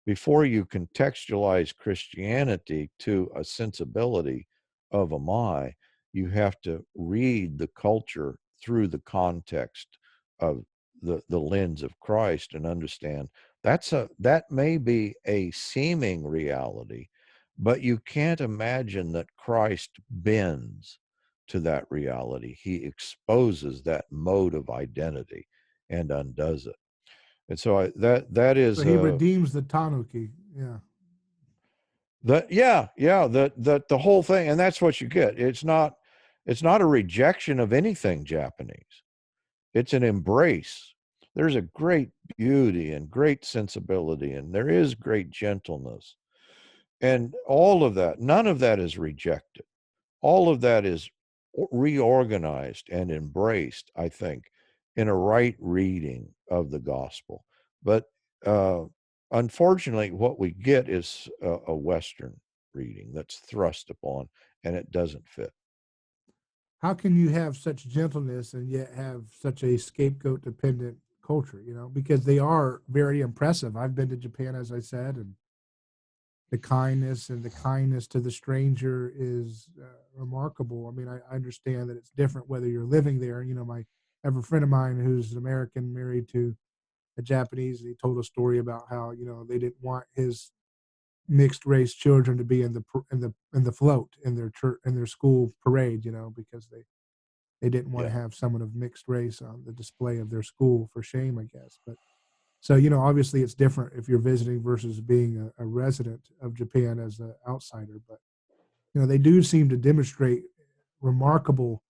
Before you contextualize Christianity to a sensibility of Amai, you have to read the culture through the context of the lens of Christ and understand that may be a seeming reality, but you can't imagine that Christ bends to that reality. He exposes that mode of identity and undoes it. And so that So is he redeems the tanuki. Yeah. that the whole thing, and that's what you get. It's not a rejection of anything Japanese. It's an embrace. There's a great beauty and great sensibility, and there is great gentleness. And all of that, none of that is rejected. All of that is reorganized and embraced, I think, in a right reading of the gospel. But uh, unfortunately, what we get is a Western reading that's thrust upon, and it doesn't fit. How can you have such gentleness and yet have such a scapegoat dependent culture, because they are very impressive. I've been to Japan, as I said, and the kindness to the stranger is remarkable. I mean, I understand that it's different whether you're living there. I have a friend of mine who's an American married to a Japanese, and he told a story about how, they didn't want his mixed race children to be in the float in their church, in their school parade, because they didn't want to Yeah, have someone of mixed race on the display of their school for shame, I guess. But so, obviously it's different if you're visiting versus being a resident of Japan as an outsider. But, they do seem to demonstrate remarkable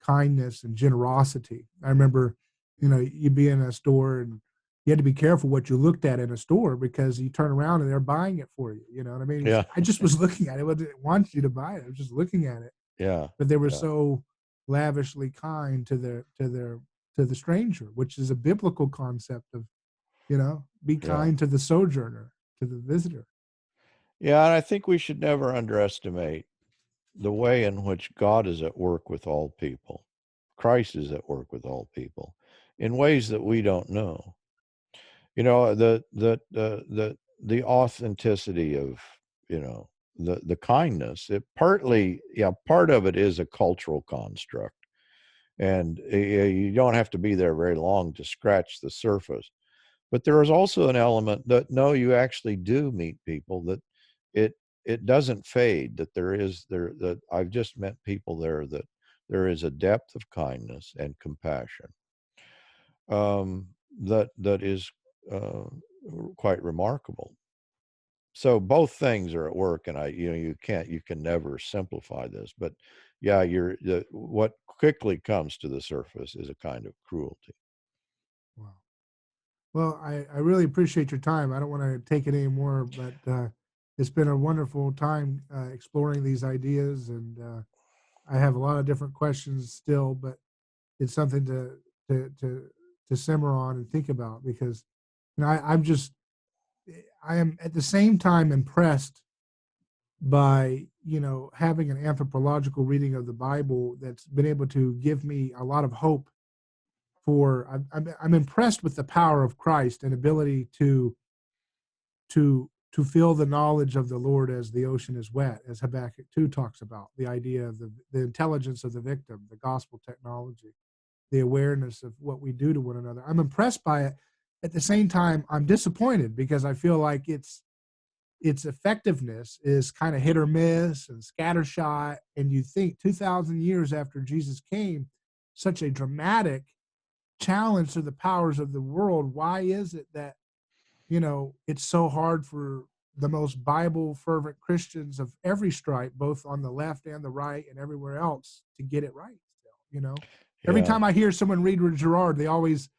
kindness and generosity. I remember, you'd be in a store and you had to be careful what you looked at in a store because you turn around and they're buying it for you. You know what I mean? yeah, I just was looking at it. I didn't want you to buy it. I was just looking at it. yeah, But they were yeah, so lavishly kind to the stranger, which is a biblical concept of, be yeah, kind to the sojourner, to the visitor. yeah. And I think we should never underestimate the way in which God is at work with all people. Christ is at work with all people in ways that we don't know. The authenticity of the kindness. It partly, yeah, part of it is a cultural construct, and you don't have to be there very long to scratch the surface. But there is also an element that no, you actually do meet people that it it doesn't fade. That there is there that I've just met people there that there is a depth of kindness and compassion that is quite remarkable. So both things are at work, and you can never simplify this, but yeah, what quickly comes to the surface is a kind of cruelty. Wow. Well, I really appreciate your time. I don't want to take it anymore, but it's been a wonderful time exploring these ideas, and I have a lot of different questions still, but it's something to to to simmer on and think about because I am at the same time impressed by having an anthropological reading of the Bible that's been able to give me a lot of hope for I'm impressed with the power of Christ and ability to feel the knowledge of the Lord as the ocean is wet, as Habakkuk 2 talks about, the idea of the intelligence of the victim, the gospel technology, the awareness of what we do to one another. I'm impressed by it. At the same time, I'm disappointed because I feel like its effectiveness is kind of hit or miss and scattershot. And you think 2,000 years after Jesus came, such a dramatic challenge to the powers of the world. Why is it that, it's so hard for the most Bible fervent Christians of every stripe, both on the left and the right and everywhere else, to get it right still? Every Yeah. time I hear someone read Gerard, they always,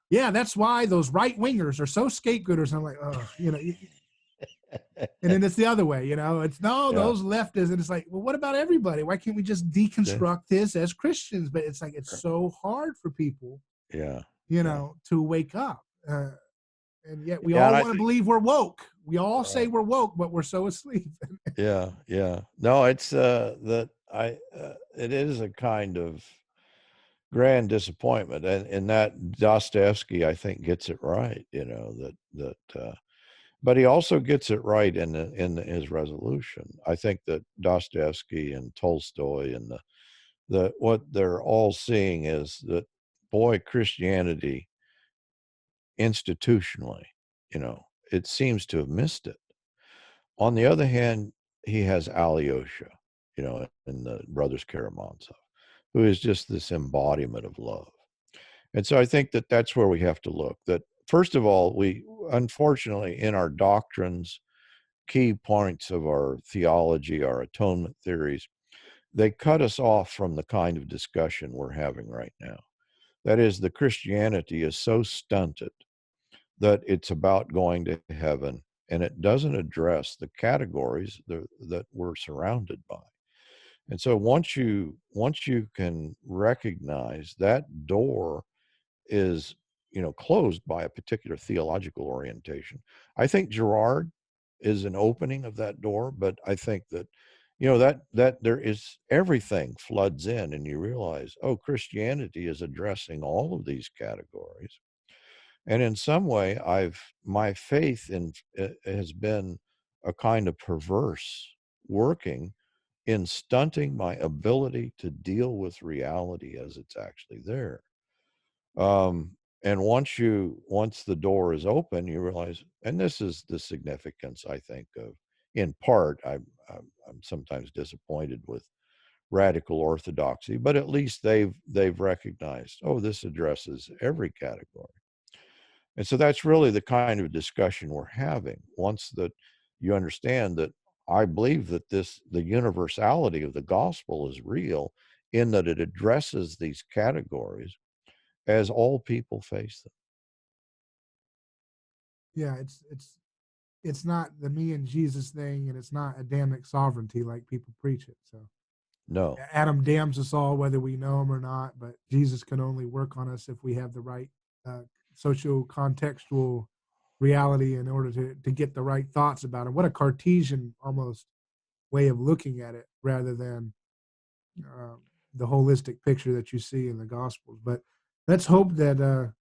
yeah, that's why those right wingers are so scapegoaters. And I'm like, oh, and then it's the other way, it's no, Yeah. those leftists. And it's like, well, what about everybody? Why can't we just deconstruct this as Christians? But it's like, it's so hard for people, Yeah. to wake up. And yet we Yeah, all and I want to think believe we're woke. We all say right. we're woke, but we're so asleep. Yeah, yeah. No, it's that I it is a kind of grand disappointment, and that Dostoevsky, I think, gets it right, but he also gets it right in his resolution. I think that Dostoevsky and Tolstoy and the what they're all seeing is that, boy, Christianity institutionally, it seems to have missed it. On the other hand, he has Alyosha, in the Brothers Karamazov, who is just this embodiment of love. And so I think that that's where we have to look. That first of all, we unfortunately in our doctrines, key points of our theology, our atonement theories, they cut us off from the kind of discussion we're having right now. That is, the Christianity is so stunted that it's about going to heaven, and it doesn't address the categories that we're surrounded by. And so once you can recognize that door is closed by a particular theological orientation, I think Girard is an opening of that door. But I think that that there is, everything floods in, and you realize, oh, Christianity is addressing all of these categories. And in some way, my faith in has been a kind of perverse working in stunting my ability to deal with reality as it's actually there. And once the door is open, you realize, and this is the significance, I think, of, in part, I'm sometimes disappointed with radical orthodoxy, but at least they've recognized, oh, this addresses every category. And so that's really the kind of discussion we're having. Once that you understand that, I believe that the universality of the gospel is real, in that it addresses these categories as all people face them. Yeah, it's not the me and Jesus thing, and it's not Adamic sovereignty like people preach it. So No. Adam damns us all whether we know him or not, but Jesus can only work on us if we have the right socio contextual reality in order to get the right thoughts about it. What a Cartesian almost way of looking at it, rather than the holistic picture that you see in the Gospels. But let's hope that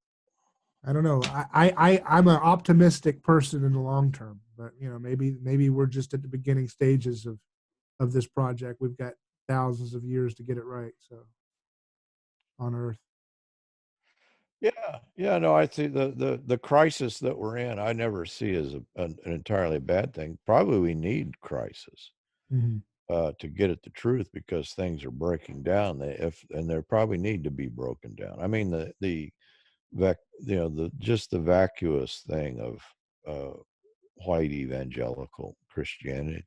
I don't know. I'm an optimistic person in the long term, but maybe we're just at the beginning stages of this project. We've got thousands of years to get it right. So on Earth. Yeah, yeah, no, I see the crisis that we're in, I never see as an entirely bad thing. Probably we need crisis. Mhm. to get at the truth, because things are breaking down. And they probably need to be broken down. I mean, just the vacuous thing of white evangelical Christianity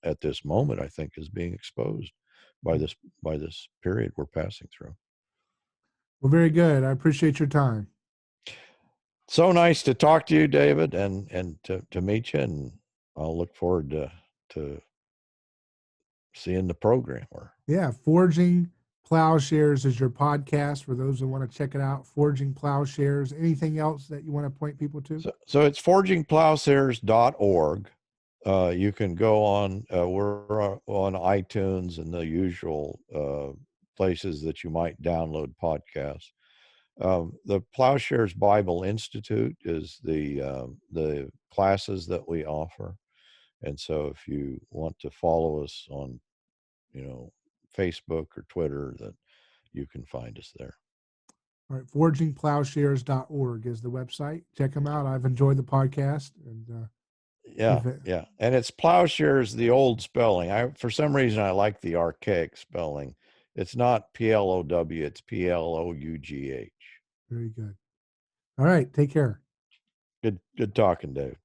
at this moment, I think, is being exposed by this period we're passing through. Well, very good. I appreciate your time. So nice to talk to you, David, and to meet you, and I'll look forward to seeing the program. Yeah, Forging Ploughshares is your podcast for those who want to check it out. Forging Ploughshares. Anything else that you want to point people to? So it's forgingploughshares.org. You can go on, we're on iTunes and the usual places that you might download podcasts. The Ploughshares Bible Institute is the classes that we offer. And so if you want to follow us on, Facebook or Twitter, that you can find us there. All right, forgingploughshares.org is the website. Check them out. I've enjoyed the podcast. And yeah. And it's Plowshares, the old spelling. For some reason, I like the archaic spelling. It's not PLOW, it's PLOUGH. Very good. All right, take care. Good talking, Dave.